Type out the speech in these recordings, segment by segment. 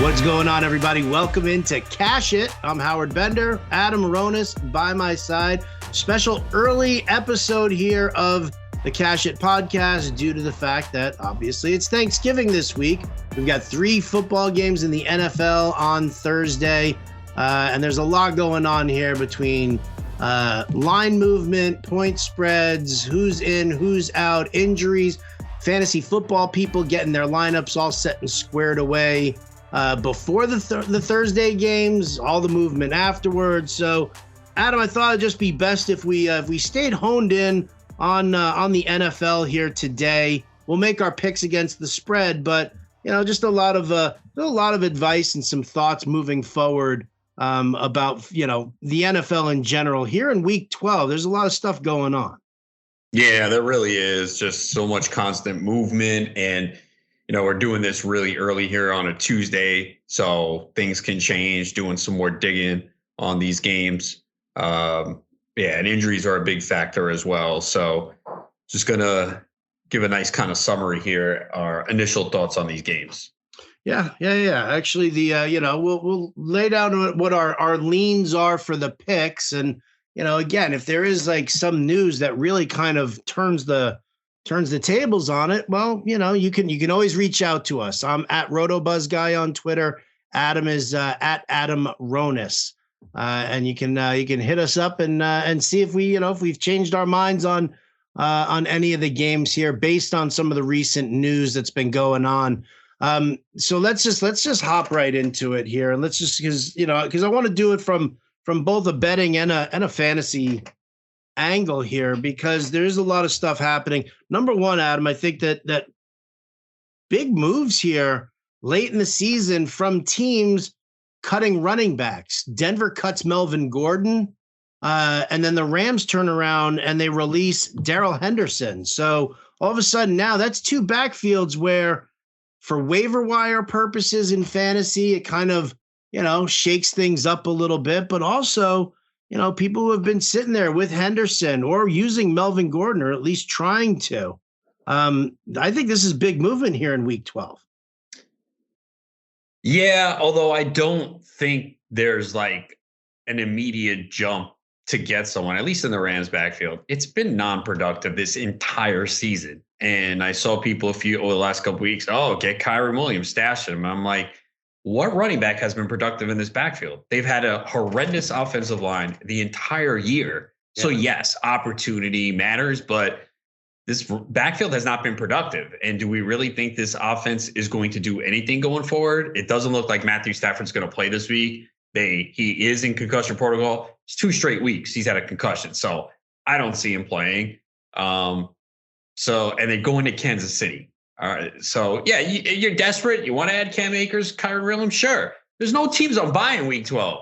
What's going on, everybody? Welcome into Cash It. I'm Howard Bender, Adam Ronis by my side. Special early episode here of the Cash It podcast due to the fact that obviously it's Thanksgiving this week. We've got 3 football games in the NFL on Thursday, and there's a lot going on here between line movement, point spreads, who's in, who's out, injuries, fantasy football people getting their lineups all set and squared away before the Thursday games, all the movement afterwards. So, Adam, I thought it'd just be best if we stayed honed in on the NFL here today. We'll make our picks against the spread, but just a lot of advice and some thoughts moving forward about the NFL in general. Here in Week 12, there's a lot of stuff going on. Yeah, there really is just so much constant movement, and we're doing this really early here on a Tuesday, so things can change. Doing some more digging on these games. And injuries are a big factor as well. So just going to give a nice kind of summary here, our initial thoughts on these games. Yeah. Actually, we'll lay down what our leans are for the picks. And, again, if there is like some news that really kind of turns the tables on it, well, you can always reach out to us. I'm at RotoBuzzGuy on Twitter. Adam is at Adam Ronis. And you can hit us up and see if we've changed our minds on any of the games here based on some of the recent news that's been going on. So let's just hop right into it here, and let's just because I want to do it from both a betting and a fantasy angle here, because there's a lot of stuff happening. Number one, Adam, I think that big moves here late in the season from teams cutting running backs. Denver cuts Melvin Gordon, and then the Rams turn around and they release Darrell Henderson. So all of a sudden now that's 2 backfields where, for waiver wire purposes in fantasy, it kind of, shakes things up a little bit, but also, people who have been sitting there with Henderson or using Melvin Gordon, or at least trying to. I think this is big movement here in Week 12. Yeah, although I don't think there's like an immediate jump to get someone, at least in the Rams backfield. It's been non-productive this entire season. And I saw people over the last couple of weeks, get Kyren Williams, stash him. I'm like, what running back has been productive in this backfield? They've had a horrendous offensive line the entire year. Yeah. So yes, opportunity matters, but this backfield has not been productive. And do we really think this offense is going to do anything going forward? It doesn't look like Matthew Stafford's going to play this week. He is in concussion protocol. It's 2 straight weeks he's had a concussion. So I don't see him playing. And they go into Kansas City. All right. So, yeah, you're desperate. You want to add Cam Akers, Kyren Williams? Sure. There's no teams on bye in Week 12.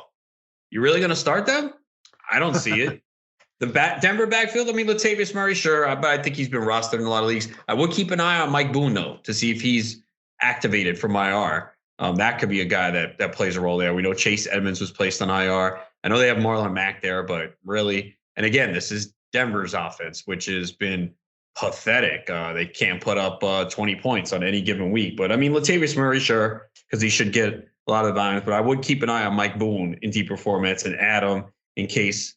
You really going to start them? I don't see it. The Denver backfield, Latavius Murray, sure. But I think he's been rostered in a lot of leagues. I would keep an eye on Mike Boone, though, to see if he's activated from IR. That could be a guy that plays a role there. We know Chase Edmonds was placed on IR. I know they have Marlon Mack there, but really, and again, this is Denver's offense, which has been pathetic. They can't put up 20 points on any given week. But Latavius Murray, sure, because he should get a lot of volumes. But I would keep an eye on Mike Boone in deeper formats and add him in case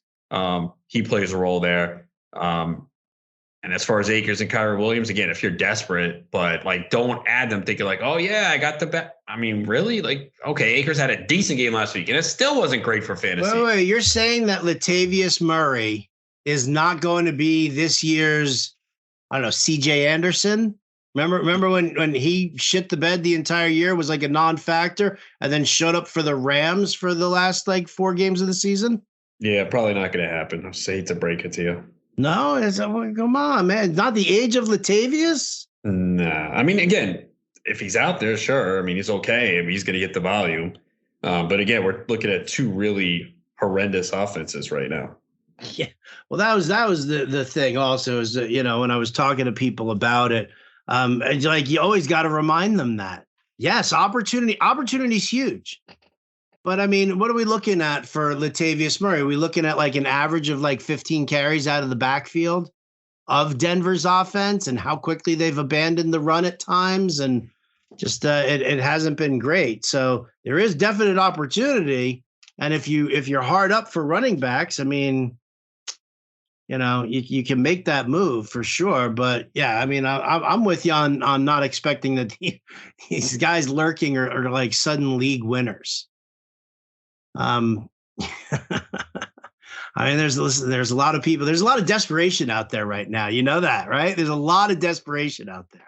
he plays a role there. And as far as Akers and Kyren Williams, again, if you're desperate, but don't add them thinking oh yeah, I got the bet. Really? Okay, Akers had a decent game last week, and it still wasn't great for fantasy. Wait, you're saying that Latavius Murray is not going to be this year's, CJ Anderson? Remember when he shit the bed the entire year, was like a non-factor, and then showed up for the Rams for the last 4 games of the season? Yeah, probably not going to happen. I hate to break it to you. No, come on, man. Not the age of Latavius? Nah. Again, if he's out there, sure. He's okay. He's going to get the volume. But again, we're looking at 2 really horrendous offenses right now. Yeah. Well, that was the thing also, is that, when I was talking to people about it, you always got to remind them that, yes, opportunity's huge. But what are we looking at for Latavius Murray? Are we looking at an average of 15 carries out of the backfield of Denver's offense, and how quickly they've abandoned the run at times? And just it hasn't been great. So there is definite opportunity. And if you're hard up for running backs, I mean, you can make that move for sure. But yeah, I mean, I'm with you on not expecting that these guys lurking are like sudden league winners. I mean, there's a lot of people. There's a lot of desperation out there right now. You know that, right? There's a lot of desperation out there.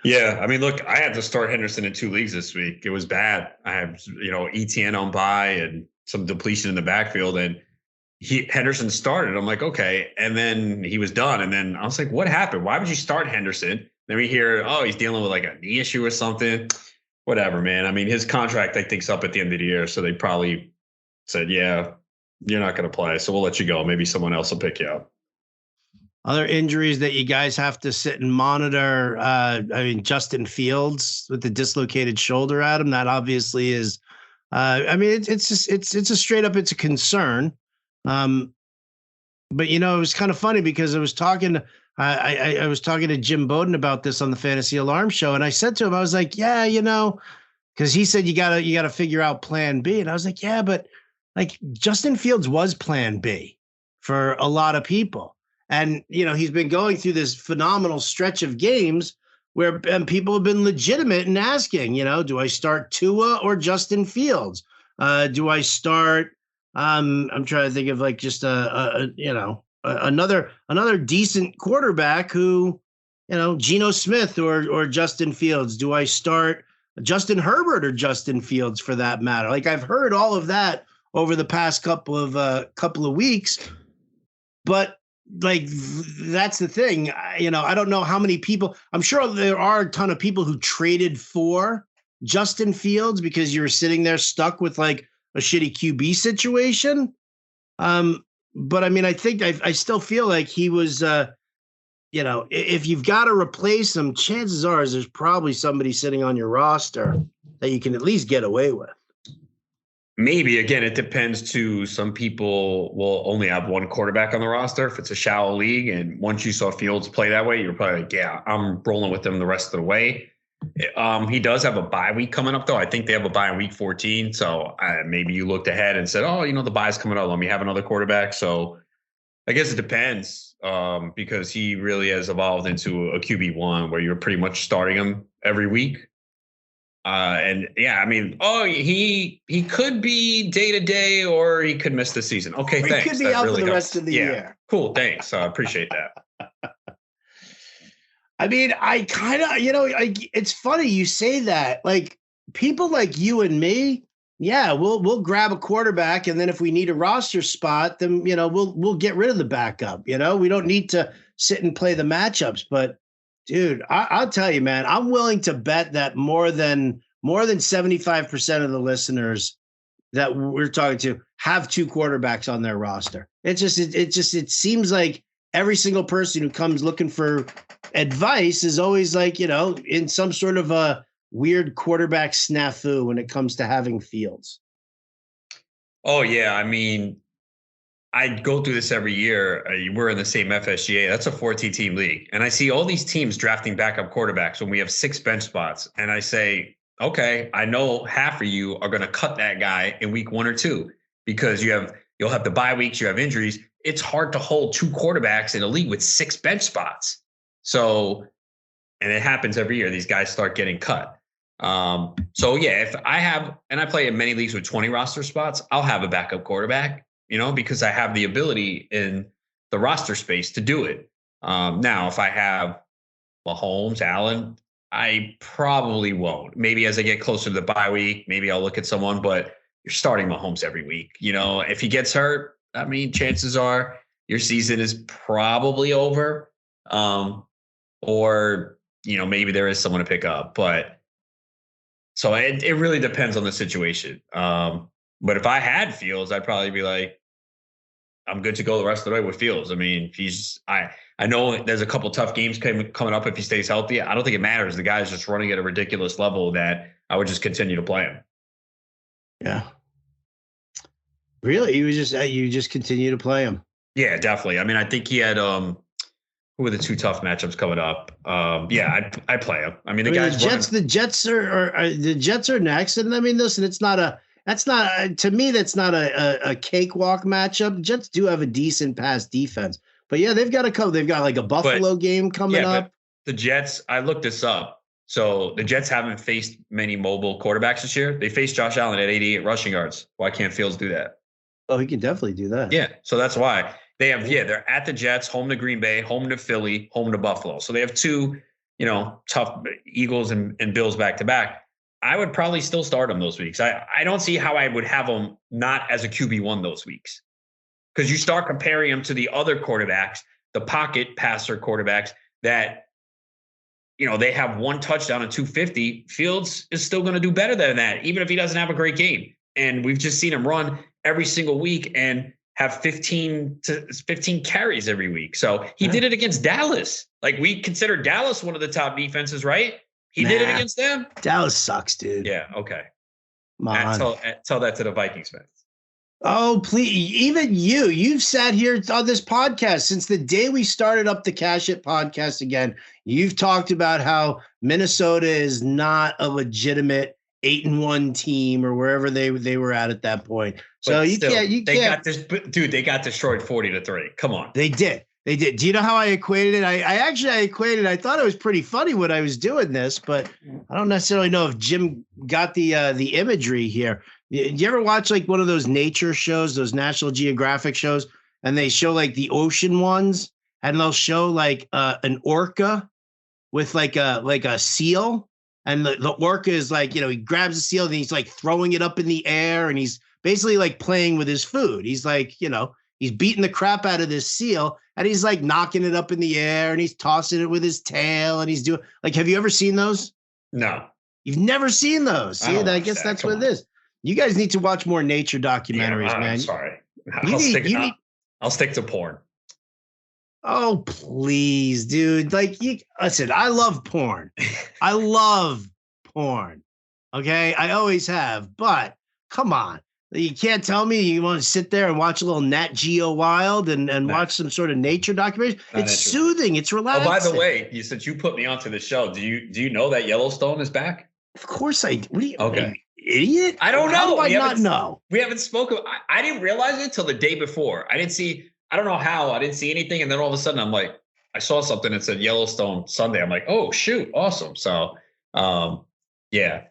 Yeah, I mean, look, I had to start Henderson in 2 leagues this week. It was bad. I have, ETN on bye and some depletion in the backfield, and Henderson started. I'm like, okay, and then he was done, and then I was like, what happened? Why would you start Henderson? Then we hear, oh, he's dealing with like a knee issue or something. Whatever, man. I mean, his contract I think's up at the end of the year, so they probably said, yeah, you're not going to play, so we'll let you go. Maybe someone else will pick you up. Other injuries that you guys have to sit and monitor. I mean, Justin Fields with the dislocated shoulder, Adam. That obviously is. I mean, it's a straight up. It's a concern. But it was kind of funny because I was talking. I was talking to Jim Bowden about this on the Fantasy Alarm Show, and I said to him, I was like, yeah, because he said you gotta figure out Plan B, and I was like, yeah, but like Justin Fields was Plan B for a lot of people. And, he's been going through this phenomenal stretch of games where people have been legitimate in asking, do I start Tua or Justin Fields? Do I start? I'm trying to think of like just another decent quarterback who, Geno Smith or Justin Fields. Do I start Justin Herbert or Justin Fields for that matter? Like I've heard all of that over the past couple of weeks, but like that's the thing. I don't know how many people. I'm sure there are a ton of people who traded for Justin Fields because you were sitting there stuck with like a shitty QB situation. But I mean, I think I still feel like he was. If you've got to replace him, chances are there's probably somebody sitting on your roster that you can at least get away with. Maybe. Again, it depends too. Some people will only have one quarterback on the roster if it's a shallow league. And once you saw Fields play that way, you're probably like, yeah, I'm rolling with him the rest of the way. He does have a bye week coming up, though. I think they have a bye in week 14. So maybe you looked ahead and said, oh, the bye's coming up. Let me have another quarterback. So I guess it depends because he really has evolved into a QB1 where you're pretty much starting him every week. And yeah, I mean, he could be day to day, or he could miss the season. Okay, thanks. He could be out for the rest of the year. Cool, thanks. I appreciate that. I mean, I kind of, it's funny you say that. Like people like you and me, yeah, we'll grab a quarterback, and then if we need a roster spot, then we'll get rid of the backup. We don't need to sit and play the matchups, but. Dude, I'll tell you, man, I'm willing to bet that more than 75% of the listeners that we're talking to have 2 quarterbacks on their roster. It seems like every single person who comes looking for advice is always like, in some sort of a weird quarterback snafu when it comes to having Fields. Oh yeah. I mean, I go through this every year. We're in the same FSGA. That's a 14-team league. And I see all these teams drafting backup quarterbacks when we have 6 bench spots. And I say, okay, I know half of you are going to cut that guy in week 1 or 2 because you'll have the bye weeks, you have injuries. It's hard to hold 2 quarterbacks in a league with 6 bench spots. So, and it happens every year. These guys start getting cut. So yeah, if I play in many leagues with 20 roster spots, I'll have a backup quarterback. Because I have the ability in the roster space to do it. Now, if I have Mahomes, Allen, I probably won't. Maybe as I get closer to the bye week, maybe I'll look at someone, but you're starting Mahomes every week. If he gets hurt, I mean, chances are your season is probably over. Or, maybe there is someone to pick up. But so it really depends on the situation. But if I had Fields, I'd probably be like, I'm good to go the rest of the way with Fields. I mean, I know there's a couple tough games coming up if he stays healthy. I don't think it matters. The guy's just running at a ridiculous level that I would just continue to play him. Yeah. Really? You just continue to play him? Yeah, definitely. I mean, I think he had who who are the two tough matchups coming up? I play them. I mean, the guys. The Jets are next, and I mean, listen, to me, that's not a cakewalk matchup. The Jets do have a decent pass defense, but yeah, they've got like a Buffalo game coming up. But the Jets, I looked this up. So the Jets haven't faced many mobile quarterbacks this year. They faced Josh Allen at 88 rushing yards. Why can't Fields do that? Oh, he can definitely do that. Yeah, so that's why they have. Yeah, they're at the Jets, home to Green Bay, home to Philly, home to Buffalo. So they have two, tough Eagles and Bills back to back. I would probably still start them those weeks. I don't see how I would have them not as a QB1 those weeks, because you start comparing them to the other quarterbacks, the pocket passer quarterbacks that. They have one touchdown and 250. Fields is still going to do better than that, even if he doesn't have a great game. And we've just seen him run every single week and have 15 carries every week. So he did it against Dallas. Like, we consider Dallas one of the top defenses, right? He did it against them. Dallas sucks, dude. Yeah. Okay. Tell that to the Vikings fans. Oh, please. Even you've sat here on this podcast since the day we started up the Cash It podcast again. You've talked about how Minnesota is not a legitimate 8-1 team or wherever they were at that point. So But you still, can't. They got destroyed 40-3. Come on. They did. Do you know how I equated it? I thought it was pretty funny when I was doing this, but I don't necessarily know if Jim got the imagery here. You ever watch like one of those nature shows, those National Geographic shows, and they show like the ocean ones, and they'll show like an orca with like a seal, and the orca is like, he grabs the seal and he's like throwing it up in the air, and he's basically like playing with his food. He's like, he's beating the crap out of this seal, and he's like knocking it up in the air, and he's tossing it with his tail, and he's doing like, have you ever seen those? No. You've never seen those. See, I guess that's what it is. You guys need to watch more nature documentaries, man. I'm sorry. I'll stick to porn. Oh, please, dude. Listen, I love porn. I love porn. Okay. I always have, but come on. You can't tell me you want to sit there and watch a little Nat Geo Wild and watch some sort of nature documentary. It's soothing. It's relaxing. Oh, by the way, since you put me onto the show, do you know that Yellowstone is back? Of course I do. What are you, okay. Idiot? I don't know. How do I not know? We haven't spoken. I didn't realize it till the day before. I don't know how. I didn't see anything. And then all of a sudden I'm like, I saw something that said Yellowstone Sunday. I'm like, oh, shoot. Awesome. So, yeah.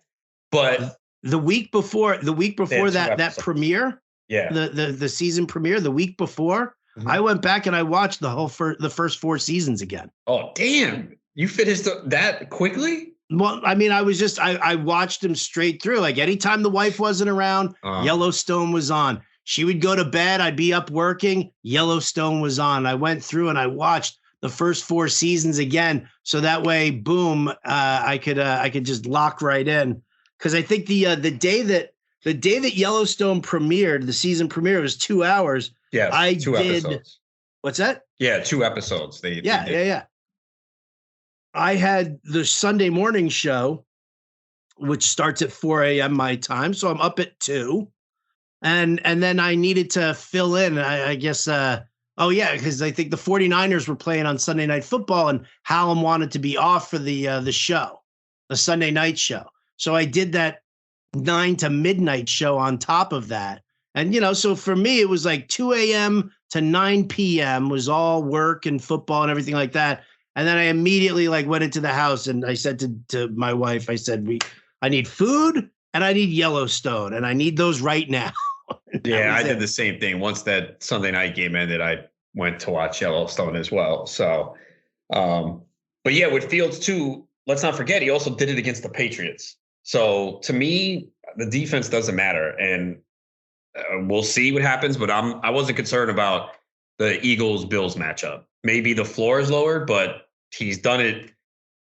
But the week before that premiere, the season premiere, the week before, I went back and I watched the first 4 seasons again. Oh, damn. You finished that quickly? Well, I mean, I watched them straight through. Like anytime the wife wasn't around, Yellowstone was on. She would go to bed. I'd be up working. Yellowstone was on. I went through and I watched the first 4 seasons again. So that way, boom, I could just lock right in. Because I think the day that Yellowstone premiered, the season premiere was 2 hours. Yeah, I 2 did. episodes. What's that? Yeah, 2 episodes. Yeah. I had the Sunday morning show, which starts at 4 a.m. my time. So I'm up at 2. And then I needed to fill in, I guess, because I think the 49ers were playing on Sunday Night Football, and Hallam wanted to be off for the show, the Sunday night show. So I did that 9 to midnight show on top of that. And, so for me, it was like 2 a.m. to 9 p.m. was all work and football and everything like that. And then I immediately went into the house and I said to my wife, I said, I need food and I need Yellowstone and I need those right now. Yeah, I did the same thing. Once that Sunday night game ended, I went to watch Yellowstone as well. So, but yeah, with Fields too, let's not forget, he also did it against the Patriots. So to me, the defense doesn't matter. And we'll see what happens, but I wasn't concerned about the Eagles-Bills matchup. Maybe the floor is lower, but he's done it.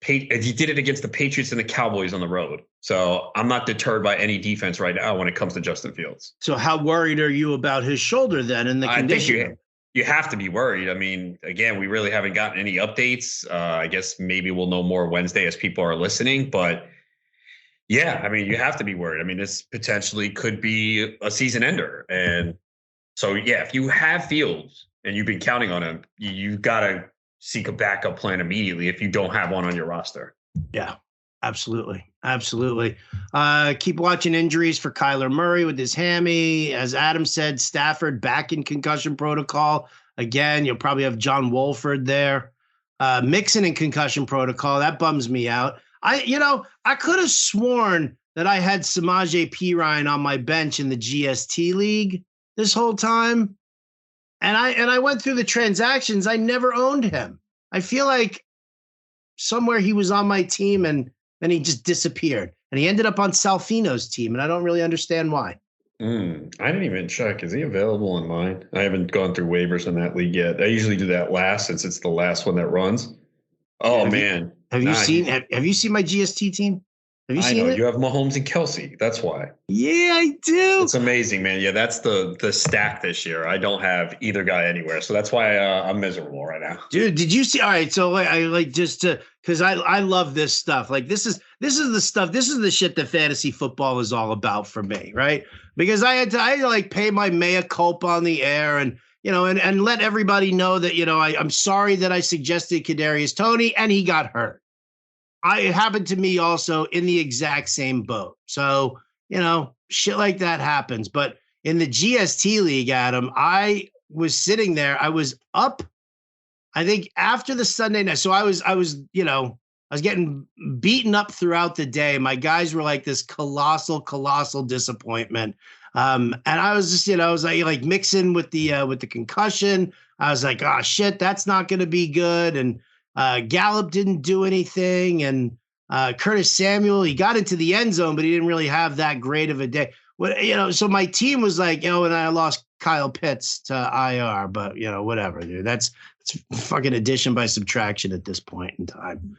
He did it against the Patriots and the Cowboys on the road. So I'm not deterred by any defense right now when it comes to Justin Fields. So how worried are you about his shoulder then and the condition? I think you have to be worried. I mean, again, we really haven't gotten any updates. I guess maybe we'll know more Wednesday as people are listening. But yeah, I mean, you have to be worried. I mean, this potentially could be a season ender. And so, yeah, if you have Fields, and you've been counting on him, you got to seek a backup plan immediately if you don't have one on your roster. Yeah, absolutely. Absolutely. Keep watching injuries for Kyler Murray with his hammy. As Adam said, Stafford back in concussion protocol. Again, you'll probably have John Wolford there. Mixon in concussion protocol. That bums me out. I could have sworn that I had Samaje Perine on my bench in the GST league this whole time. And I went through the transactions. I never owned him. I feel like somewhere he was on my team and then he just disappeared. And he ended up on Salfino's team, and I don't really understand why. I didn't even check. Is he available in mine? I haven't gone through waivers in that league yet. I usually do that last since it's the last one that runs. Oh, man. Have you seen my GST team? Have you seen it? You have Mahomes and Kelsey. That's why. Yeah, I do. It's amazing, man. Yeah, that's the stack this year. I don't have either guy anywhere, so that's why I'm miserable right now. Dude, did you see? All right, so because I love this stuff. Like this is the stuff. This is the shit that fantasy football is all about for me, right? Because I had to like pay my mea culpa on the air and and let everybody know that I'm sorry that I suggested Kadarius Toney and he got hurt. It happened to me also in the exact same boat. So, shit like that happens. But in the GST league, Adam, I was sitting there. I was up, I think, after the Sunday night. So I was getting beaten up throughout the day. My guys were like this colossal disappointment. And I was just, I was like mixing with the concussion. I was like, oh shit, that's not going to be good. And Gallup didn't do anything, and Curtis Samuel, he got into the end zone, but he didn't really have that great of a day. So my team was like, and I lost Kyle Pitts to IR, but whatever, dude. That's fucking addition by subtraction at this point in time.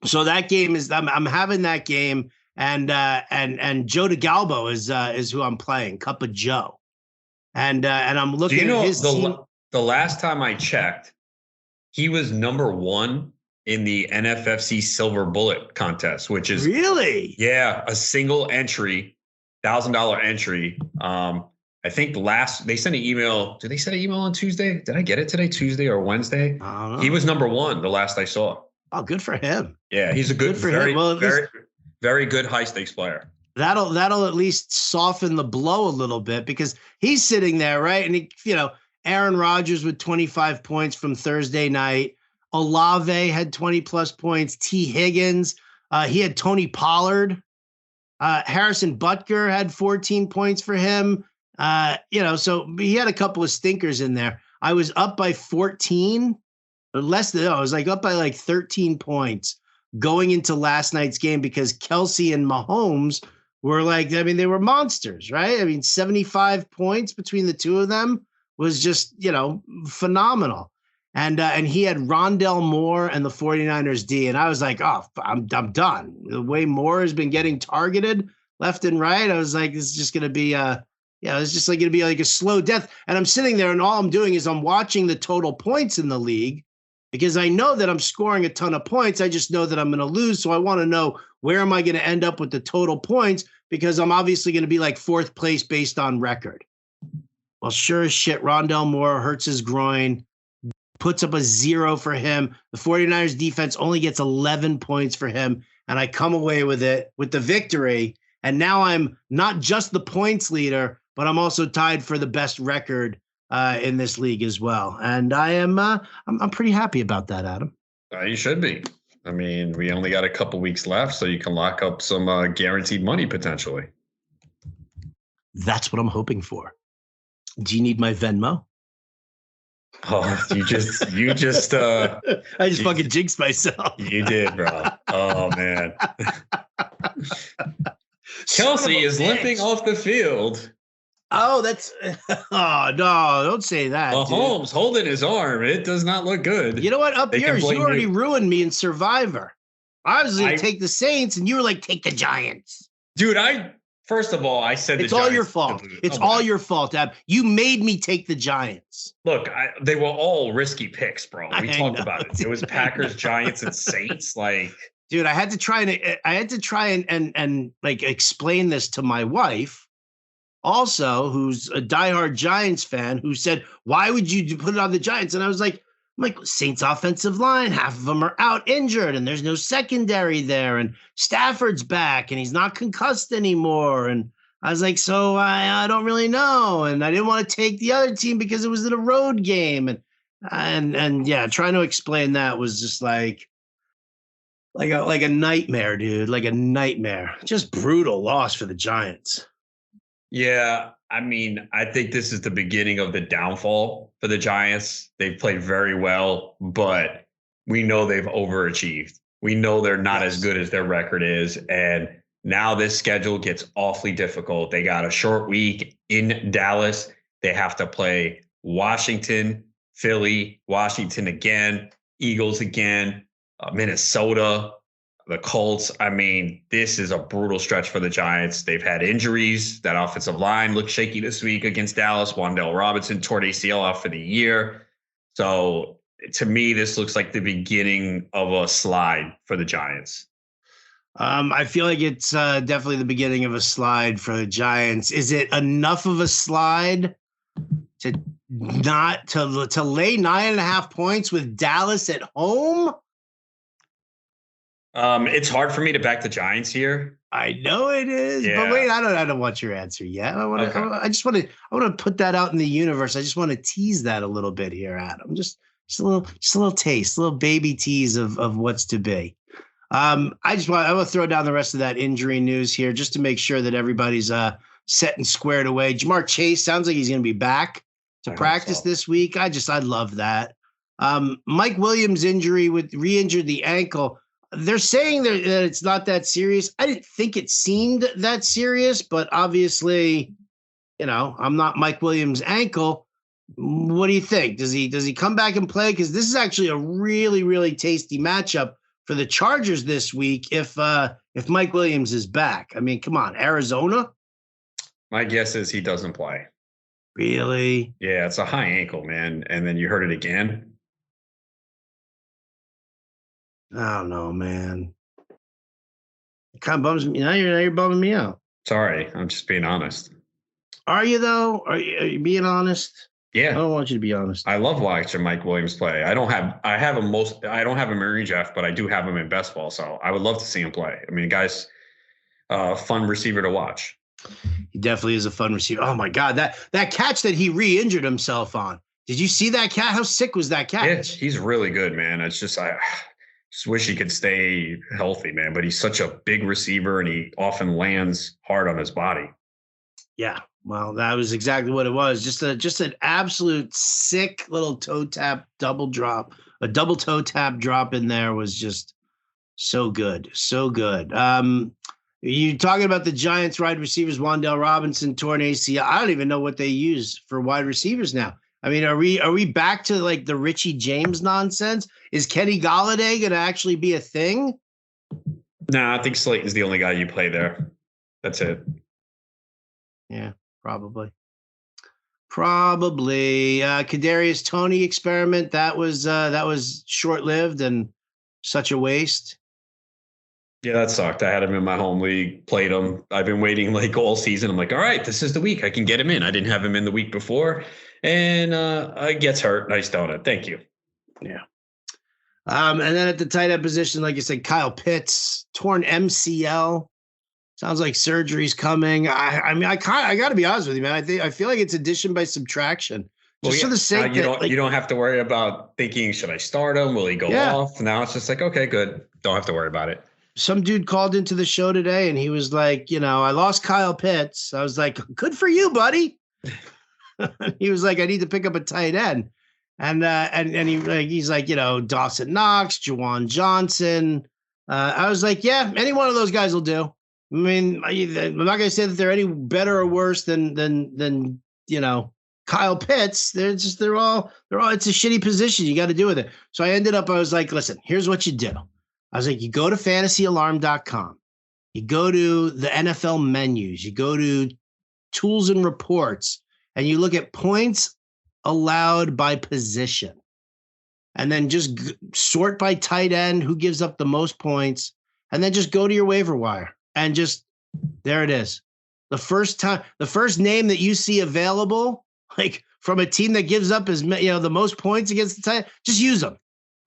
So that game is I'm having that game, and Joe DeGalbo is who I'm playing, Cup of Joe, and I'm looking at his team. The last time I checked, he was number 1 in the NFFC Silver Bullet contest, which is really, a single entry, $1,000 entry. I think they sent an email. Did they send an email on Tuesday? Did I get it today, Tuesday or Wednesday? I don't know. He was number 1 the last I saw. Oh, good for him. Yeah, he's a very good high stakes player. That'll at least soften the blow a little bit because he's sitting there, right? And Aaron Rodgers with 25 points from Thursday night. Olave had 20 plus points. T. Higgins, he had Tony Pollard. Harrison Butker had 14 points for him. So he had a couple of stinkers in there. I was up by 14 or less than, I was like up by like 13 points going into last night's game because Kelsey and Mahomes were they were monsters, right? 75 points between the two of them was just, phenomenal. And he had Rondell Moore and the 49ers D. And I was like, oh, I'm done. The way Moore has been getting targeted left and right, I was like, this is just going to be it's just like going to be like a slow death. And I'm sitting there and all I'm doing is I'm watching the total points in the league because I know that I'm scoring a ton of points. I just know that I'm going to lose. So I want to know where am I going to end up with the total points because I'm obviously going to be like 4th place based on record. Well, sure as shit, Rondell Moore hurts his groin, puts up a 0 for him. The 49ers defense only gets 11 points for him, and I come away with it with the victory. And now I'm not just the points leader, but I'm also tied for the best record in this league as well. And I'm pretty happy about that, Adam. You should be. We only got a couple weeks left, so you can lock up some guaranteed money potentially. That's what I'm hoping for. Do you need my Venmo? Oh, you just I just fucking jinxed myself. You did, bro. Oh man. Kelsey is limping off the field. Oh, no, don't say that. Mahomes holding his arm. It does not look good. You know what? Up yours, you already ruined me in Survivor. I was going to take the Saints, and you were like, take the Giants. Dude, first of all, I said it's all your fault. It's all your fault, Ab. You made me take the Giants. Look, they were all risky picks, bro. We talked about it. It was Packers, Giants, and Saints. Dude, I had to try and like explain this to my wife, also, who's a diehard Giants fan, who said, "Why would you put it on the Giants?" And I was like, I'm like, Saints offensive line, half of them are out injured, and there's no secondary there, and Stafford's back, and he's not concussed anymore. And I was like, so I don't really know, and I didn't want to take the other team because it was in a road game, and yeah, trying to explain that was just like a nightmare, dude, like a nightmare. Just brutal loss for the Giants. Yeah, I mean, I think this is the beginning of the downfall for the Giants. They've played very well, but we know they've overachieved. We know they're not as good as their record is. And now this schedule gets awfully difficult. They got a short week in Dallas. They have to play Washington, Philly, Washington again, Eagles again, Minnesota, the Colts. I mean, this is a brutal stretch for the Giants. They've had injuries. That offensive line looked shaky this week against Dallas. Wan'Dale Robinson tore ACL out for the year. So to me, this looks like the beginning of a slide for the Giants. I feel like it's definitely the beginning of a slide for the Giants. Is it enough of a slide to not to lay 9.5 points with Dallas at home? It's hard for me to back the Giants here. I know it is, but wait, I don't want your answer yet. I want to put that out in the universe. I just want to tease that a little bit here, Adam. Just a little taste, a little baby tease of what's to be. I want to throw down the rest of that injury news here just to make sure that everybody's set and squared away. Jamar Chase sounds like he's going to be back to practice this week. I love that. Mike Williams' injury re-injured the ankle. They're saying that it's not that serious. I didn't think it seemed that serious, but obviously, I'm not Mike Williams' ankle. What do you think? Does he come back and play? Because this is actually a really, really tasty matchup for the Chargers this week if Mike Williams is back. I mean, come on, Arizona? My guess is he doesn't play. Really? Yeah, it's a high ankle, man. And then you hurt it again. I don't know, man. It kind of bums me. Now you're bumming me out. Sorry, I'm just being honest. Are you though? Are you being honest? Yeah. I don't want you to be honest. I love watching Mike Williams play. I don't have him in Marine Jeff, but I do have him in best ball. So I would love to see him play. I mean, guy's fun receiver to watch. He definitely is a fun receiver. Oh my God, that catch that he re-injured himself on. Did you see that catch? How sick was that catch? Yeah, he's really good, man. It's just I just wish he could stay healthy, man. But he's such a big receiver, and he often lands hard on his body. Yeah, well, that was exactly what it was. Just an absolute sick little toe tap double drop. A double toe tap drop in there was just so good, so good. You talking about the Giants wide receivers? Wan'Dale Robinson torn ACL. I don't even know what they use for wide receivers now. I mean, are we back to like the Richie James nonsense? Is Kenny Golladay going to actually be a thing? Nah, I think Slayton's the only guy you play there. That's it. Yeah, probably. Kadarius Toney experiment that was short-lived and such a waste. Yeah, that sucked. I had him in my home league, played him. I've been waiting like all season. I'm like, all right, this is the week I can get him in. I didn't have him in the week before, and gets hurt. Nice donut. Thank you. Yeah. And then at the tight end position, like you said, Kyle Pitts, torn MCL. Sounds like surgery's coming. I got to be honest with you, man. I feel like it's addition by subtraction. Just for the sake you don't have to worry about thinking, should I start him? Will he go off? Now it's just like, okay, good. Don't have to worry about it. Some dude called into the show today and he was like, I lost Kyle Pitts. I was like, good for you, buddy. He was like, I need to pick up a tight end. And he's like, Dawson Knox, Juwan Johnson. I was like, yeah, any one of those guys will do. I mean, I'm not going to say that they're any better or worse than Kyle Pitts. They're all, it's a shitty position. You got to do with it. So I was like, listen, here's what you do. I was like, you go to fantasyalarm.com. You go to the NFL menus. You go to tools and reports, and you look at points allowed by position. And then just sort by tight end, who gives up the most points, and then just go to your waiver wire. And just, there it is. The first name that you see available, like from a team that gives up the most points against the tight end, just use them.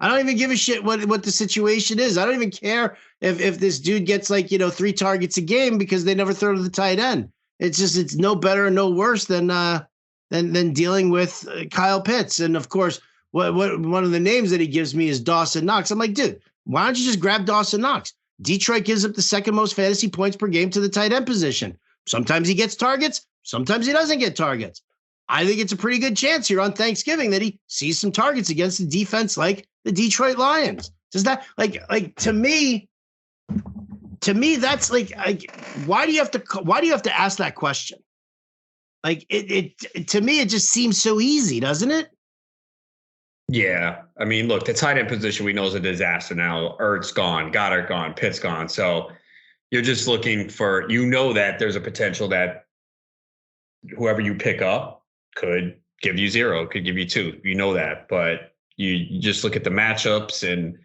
I don't even give a shit what the situation is. I don't even care if this dude gets 3 targets a game because they never throw to the tight end. It's no better and no worse than dealing with Kyle Pitts. And of course, what one of the names that he gives me is Dawson Knox. I'm like, dude, why don't you just grab Dawson Knox? Detroit gives up the second most fantasy points per game to the tight end position. Sometimes he gets targets. Sometimes he doesn't get targets. I think it's a pretty good chance here on Thanksgiving that he sees some targets against a defense like the Detroit Lions. Does that to me that's why do you have to ask that question? It to me it just seems so easy, doesn't it? Yeah. I mean, look, the tight end position we know is a disaster now. Ertz gone, Goddard gone, Pitt's gone. So you're just looking for, that there's a potential that whoever you pick up could give you 0, could give you 2. You know that. But you just look at the matchups and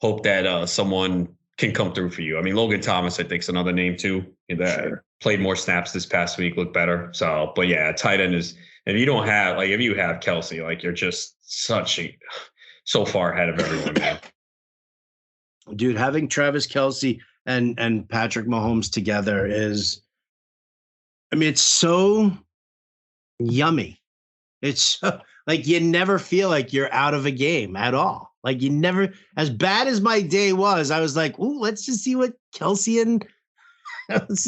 hope that someone can come through for you. I mean, Logan Thomas, I think, is another name too that played more snaps this past week, looked better. So, but yeah, tight end is, if you don't have, if you have Kelsey, you're just so far ahead of everyone, man. Dude, having Travis Kelce and Patrick Mahomes together is, it's so yummy. It's so, you never feel like you're out of a game at all. You never, as bad as my day was, I was like, ooh, let's just see what Kelce and Mahomes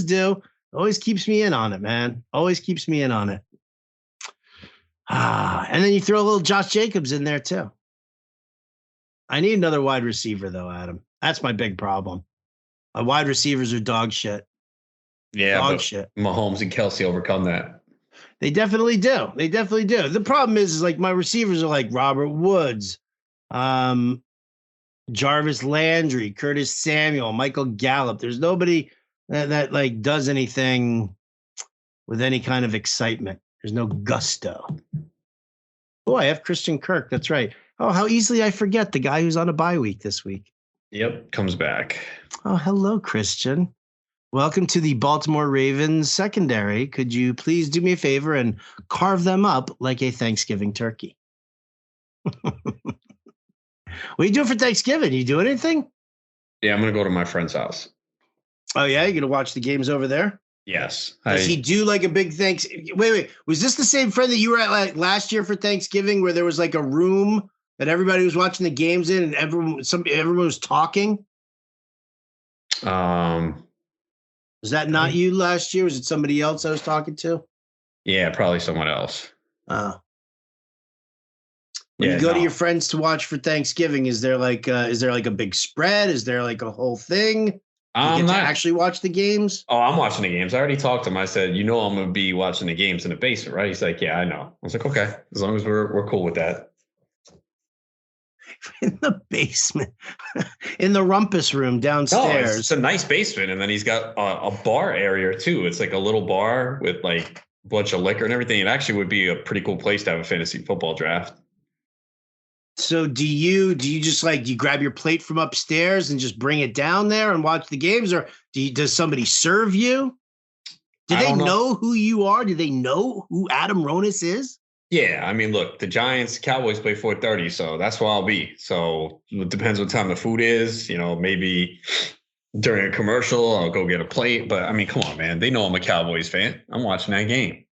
do. Always keeps me in on it, man. Always keeps me in on it. And then you throw a little Josh Jacobs in there too. I need another wide receiver though, Adam. That's my big problem. My wide receivers are dog shit. Yeah, dog shit. Mahomes and Kelce overcome that. They definitely do. The problem is my receivers are like Robert Woods, Jarvis Landry, Curtis Samuel, Michael Gallup. There's nobody that does anything with any kind of excitement. There's no gusto. Oh, I have Christian Kirk. That's right. Oh, how easily I forget the guy who's on a bye week this week. Yep, comes back. Oh, hello, Christian. Welcome to the Baltimore Ravens secondary. Could you please do me a favor and carve them up like a Thanksgiving turkey? What are you doing for Thanksgiving? You doing anything? Yeah, I'm going to go to my friend's house. Oh, yeah? You're going to watch the games over there? Yes. Does he do a big thanks? Wait. Was this the same friend that you were at last year for Thanksgiving where there was a room that everybody was watching the games in and everyone was talking? Was that not you last year? Was it somebody else I was talking to? Yeah, probably someone else. When you go to your friends to watch for Thanksgiving, is there a big spread? Is there a whole thing? You get to actually watch the games? Oh, I'm watching the games. I already talked to him. I said, I'm going to be watching the games in the basement, right? He's like, yeah, I know. I was like, okay, as long as we're cool with that. In the basement, in the rumpus room downstairs. No, it's a nice basement, and then he's got a bar area too. It's a little bar with a bunch of liquor and everything. It actually would be a pretty cool place to have a fantasy football draft. So do you just do you grab your plate from upstairs and just bring it down there and watch the games, or does somebody serve you? Do they know who you are? Do they know who Adam Ronis is? Yeah, I mean, look, the Giants, Cowboys play 4:30, so that's where I'll be. So it depends what time the food is. Maybe during a commercial, I'll go get a plate. But I mean, come on, man. They know I'm a Cowboys fan. I'm watching that game.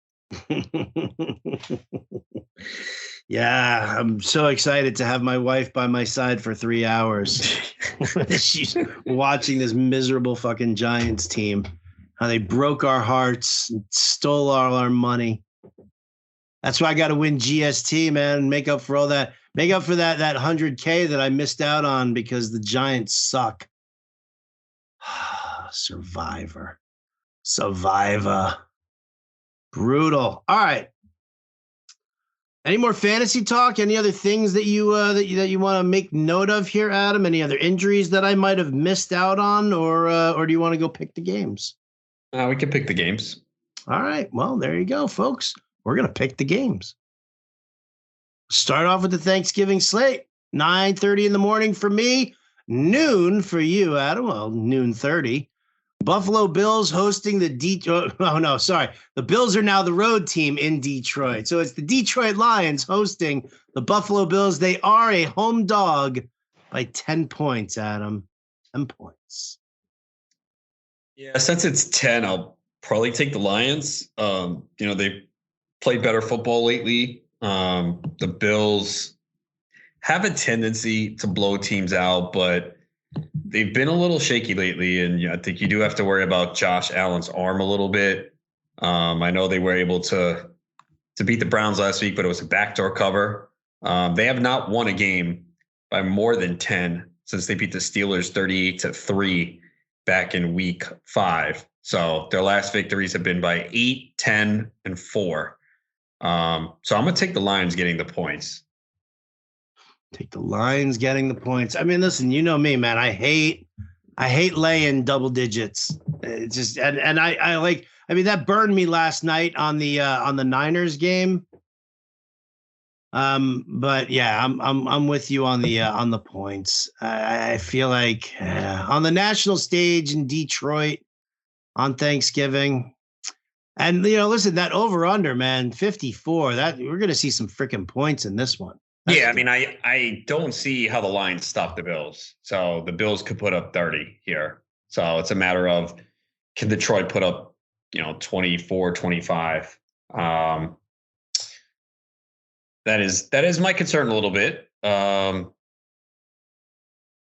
Yeah, I'm so excited to have my wife by my side for 3 hours. She's watching this miserable fucking Giants team. How they broke our hearts, and stole all our money. That's why I got to win GST, man. Make up for all that. Make up for that $100K that I missed out on because the Giants suck. Survivor. Brutal. All right. Any more fantasy talk? Any other things that you want to make note of here, Adam? Any other injuries that I might have missed out on, or do you want to go pick the games? We can pick the games. All right. Well, there you go, folks. We're going to pick the games. Start off with the Thanksgiving slate. 9:30 in the morning for me, noon for you, Adam. Well, noon 30. Buffalo Bills hosting the Detroit. Oh, no, sorry. The Bills are now the road team in Detroit. So it's the Detroit Lions hosting the Buffalo Bills. They are a home dog by 10 points, Adam. 10 points. Yeah, since it's 10, I'll probably take the Lions. They played better football lately. The Bills have a tendency to blow teams out, but they've been a little shaky lately, and I think you do have to worry about Josh Allen's arm a little bit. I know they were able to beat the Browns last week, but it was a backdoor cover. They have not won a game by more than 10 since they beat the Steelers 38-3 back in week 5. So their last victories have been by 8, 10, and 4. So I'm going to take the Lions getting the points. Take the Lions getting the points. I mean, listen, you know me, man. I hate laying double digits. It's just and I like. I mean, that burned me last night on the Niners game. But yeah, I'm with you on the points. I feel like on the national stage in Detroit on Thanksgiving, and listen, that over under, man, 54. That we're gonna see some freaking points in this one. Yeah, I mean, I don't see how the Lions stop the Bills. So the Bills could put up 30 here. So it's a matter of, can Detroit put up, 24, 25? That is my concern a little bit. But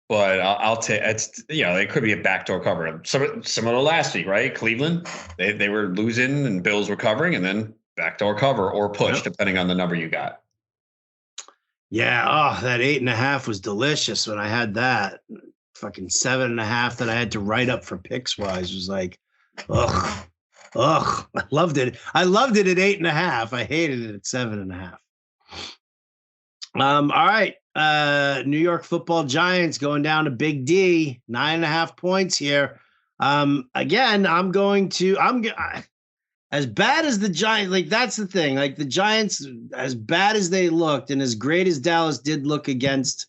I'll take it's it could be a backdoor cover. Similar last week, right? Cleveland, they were losing and Bills were covering, and then backdoor cover or push, depending on the number you got. Yeah. Oh, that 8.5 was delicious when I had that. Fucking 7.5 that I had to write up for picks wise was like, ugh. I loved it. I loved it at 8.5. I hated it at 7.5. All right. New York Football Giants going down to Big D, 9.5 points here. Again, as bad as the Giants, like that's the thing. Like the Giants, as bad as they looked, and as great as Dallas did look against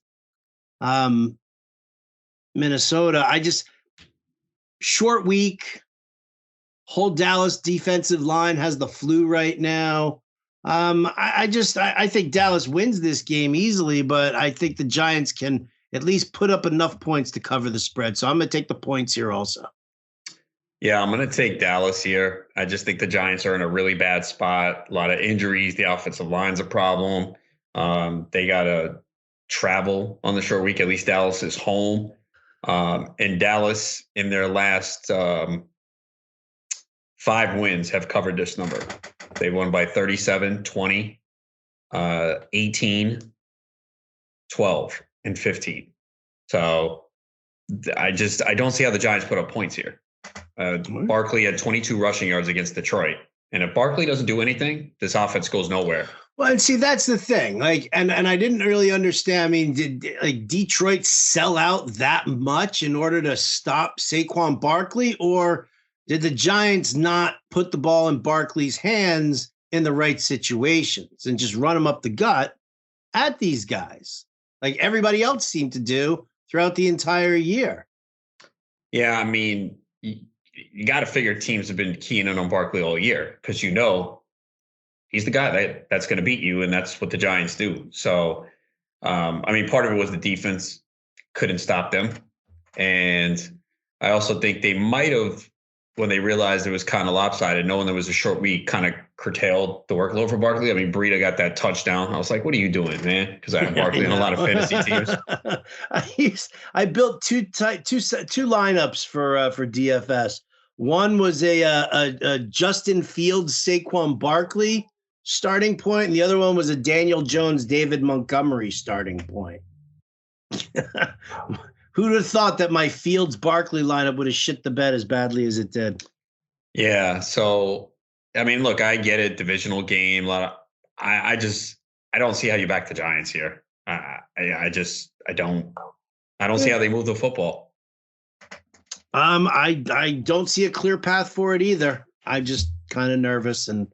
Minnesota, short week. Whole Dallas defensive line has the flu right now. I think Dallas wins this game easily, but I think the Giants can at least put up enough points to cover the spread. So I'm going to take the points here also. Yeah, I'm going to take Dallas here. I just think the Giants are in a really bad spot. A lot of injuries. The offensive line's a problem. They got to travel on the short week. At least Dallas is home. And Dallas, in their last 5 wins, have covered this number. They won by 37, 20, 18, 12, and 15. So I don't see how the Giants put up points here. Barkley had 22 rushing yards against Detroit. And if Barkley doesn't do anything, this offense goes nowhere. Well, and see, that's the thing. Like, and I didn't really understand. I mean, did Detroit sell out that much in order to stop Saquon Barkley, or did the Giants not put the ball in Barkley's hands in the right situations and just run him up the gut at these guys, like everybody else seemed to do throughout the entire year? Yeah, I mean, you got to figure teams have been keying in on Barkley all year because he's the guy that's going to beat you, and that's what the Giants do. So, I mean, part of it was the defense couldn't stop them. And I also think they might have, when they realized it was kind of lopsided, knowing there was a short week, kind of curtailed the workload for Barkley. I mean, Breida got that touchdown. I was like, what are you doing, man? Because I have Barkley in a lot of fantasy teams. I built two lineups for DFS. One was a Justin Fields, Saquon Barkley starting point, and the other one was a Daniel Jones, David Montgomery starting point. Who'd have thought that my Fields Barkley lineup would have shit the bed as badly as it did? Yeah. So, I mean, look, I get it. Divisional game. I don't see how you back the Giants here. I don't see how they move the football. I don't see a clear path for it either. I'm just kind of nervous, and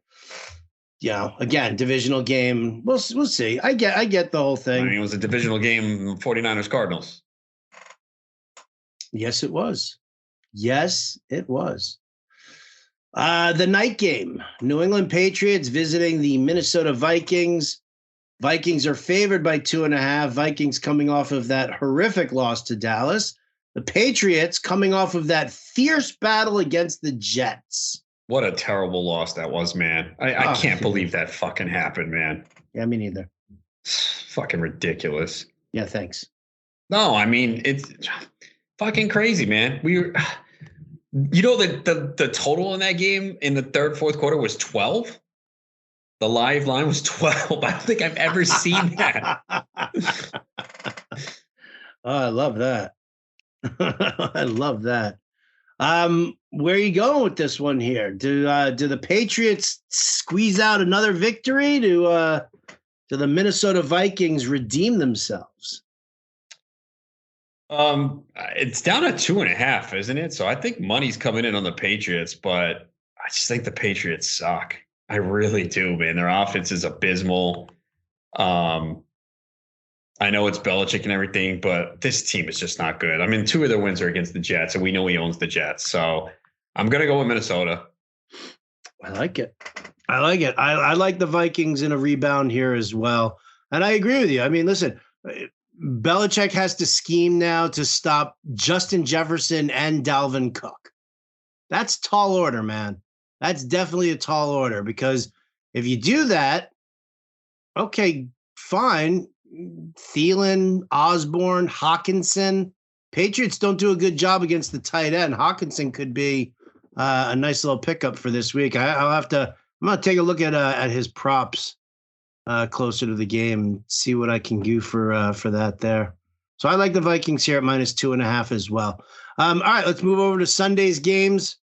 again, divisional game. We'll see. I get the whole thing. I mean, it was a divisional game, 49ers Cardinals. Yes, it was. Yes, it was. The night game, New England Patriots visiting the Minnesota Vikings. Vikings are favored by 2.5. Vikings coming off of that horrific loss to Dallas. The Patriots coming off of that fierce battle against the Jets. What a terrible loss that was, man. I can't believe that fucking happened, man. Yeah, me neither. Fucking ridiculous. Yeah, thanks. No, I mean, it's fucking crazy, man. The total in that game in the third, fourth quarter was 12. The live line was 12. I don't think I've ever seen that. Oh, I love that. I love that. Where are you going with this one here? Do the Patriots squeeze out another victory? Do the Minnesota Vikings redeem themselves? It's down at 2.5, isn't it? So I think money's coming in on the Patriots, but I just think the Patriots suck. I really do, man. Their offense is abysmal. I know it's Belichick and everything, but this team is just not good. I mean, 2 of their wins are against the Jets, and we know he owns the Jets. So I'm going to go with Minnesota. I like it. I like the Vikings in a rebound here as well. And I agree with you. I mean, listen, Belichick has to scheme now to stop Justin Jefferson and Dalvin Cook. That's tall order, man. That's definitely a tall order, because if you do that, okay, fine. Thielen, Osborne, Hawkinson. Patriots don't do a good job against the tight end. Hawkinson could be a nice little pickup for this week. I'm going to take a look at his props closer to the game, see what I can do for that there. So I like the Vikings here at -2.5 as well. All right, let's move over to Sunday's games.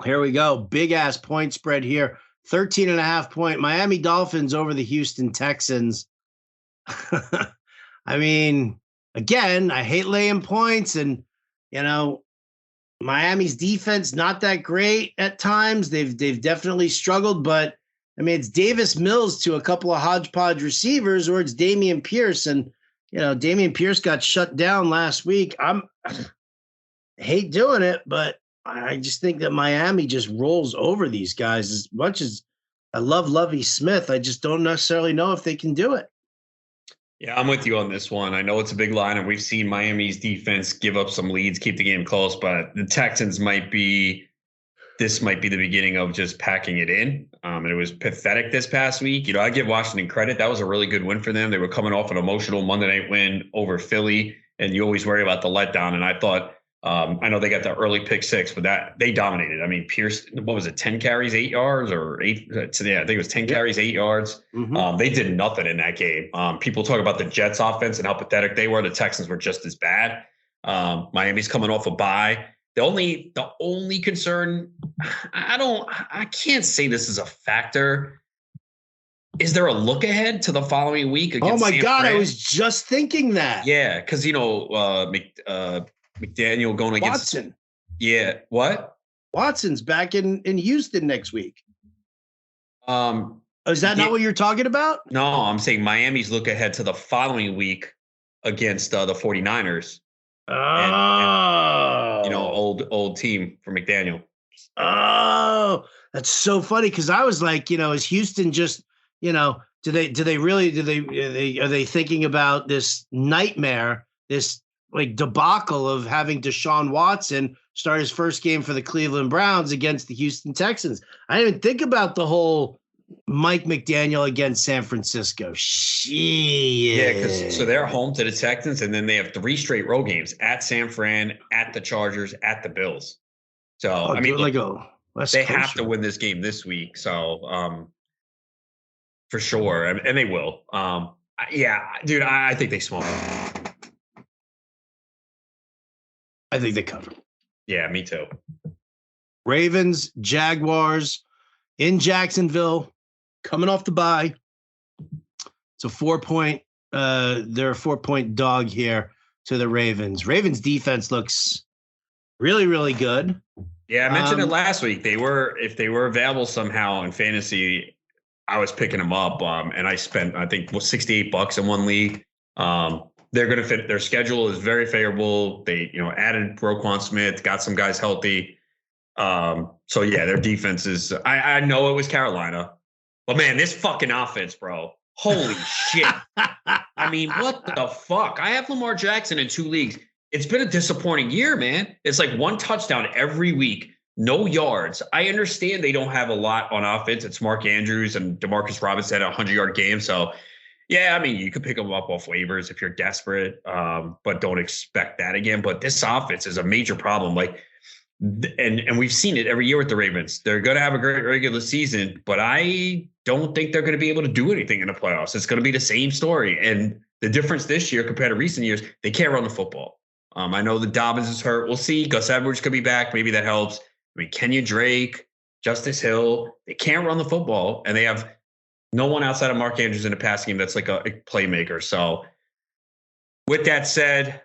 Here we go. Big ass point spread here. 13.5 point Miami Dolphins over the Houston Texans. I mean, again, I hate laying points, and Miami's defense not that great at times. They've definitely struggled, but I mean, it's Davis Mills to a couple of hodgepodge receivers, or it's Dameon Pierce, and Dameon Pierce got shut down last week. I hate doing it, but I just think that Miami just rolls over these guys. As much as I love Lovie Smith, I just don't necessarily know if they can do it. Yeah, I'm with you on this one. I know it's a big line, and we've seen Miami's defense give up some leads, keep the game close, but the Texans might be the beginning of just packing it in. And it was pathetic this past week. I give Washington credit. That was a really good win for them. They were coming off an emotional Monday night win over Philly, and you always worry about the letdown. And I thought, I know they got the early pick 6, but that they dominated. I mean, Pierce, what was it, 10 carries, 8 yards, or 8? Yeah, I think it was 10 carries, 8 yards. Mm-hmm. They did nothing in that game. People talk about the Jets offense and how pathetic they were. The Texans were just as bad. Miami's coming off a bye. The only concern, I can't say this is a factor. Is there a look ahead to the following week against Oh my San God, Fran? I was just thinking that. Yeah, because McDaniel going against Watson. Yeah, what? Watson's back in Houston next week. Is that not what you're talking about? No, I'm saying Miami's look ahead to the following week against the 49ers. Oh, And old team for McDaniel. Oh, that's so funny, because I was like, is Houston just, are they thinking about this nightmare, this like debacle of having Deshaun Watson start his first game for the Cleveland Browns against the Houston Texans? I didn't even think about the whole Mike McDaniel against San Francisco. Shit. Yeah, because so they're home to the Texans, and then they have 3 straight road games at San Fran, at the Chargers, at the Bills. So they have to win this game this week. So for sure, and they will. Yeah, dude, I think they smoke. I think they cover. Yeah, me too. Ravens, Jaguars in Jacksonville, coming off the bye. It's a 4-point. They're a 4-point dog here to the Ravens. Ravens defense looks really, really good. Yeah, I mentioned it last week. If they were available somehow in fantasy, I was picking them up. And I spent, I think, $68 in one league. They're going to fit. Their schedule is very favorable. They, added Roquan Smith, got some guys healthy. So yeah, their defense is. I know it was Carolina, but man, this fucking offense, bro. Holy shit! I mean, what the fuck? I have Lamar Jackson in 2 leagues. It's been a disappointing year, man. It's like 1 touchdown every week, no yards. I understand they don't have a lot on offense. It's Mark Andrews and Demarcus Robinson had a 100-yard game, so. Yeah, I mean, you could pick them up off waivers if you're desperate, but don't expect that again. But this offense is a major problem. Like, and we've seen it every year with the Ravens. They're going to have a great regular season, but I don't think they're going to be able to do anything in the playoffs. It's going to be the same story. And the difference this year compared to recent years, they can't run the football. I know the Dobbins is hurt. We'll see. Gus Edwards could be back. Maybe that helps. I mean, Kenya Drake, Justice Hill, they can't run the football, and they have no one outside of Mark Andrews in the passing game that's like a playmaker. So with that said,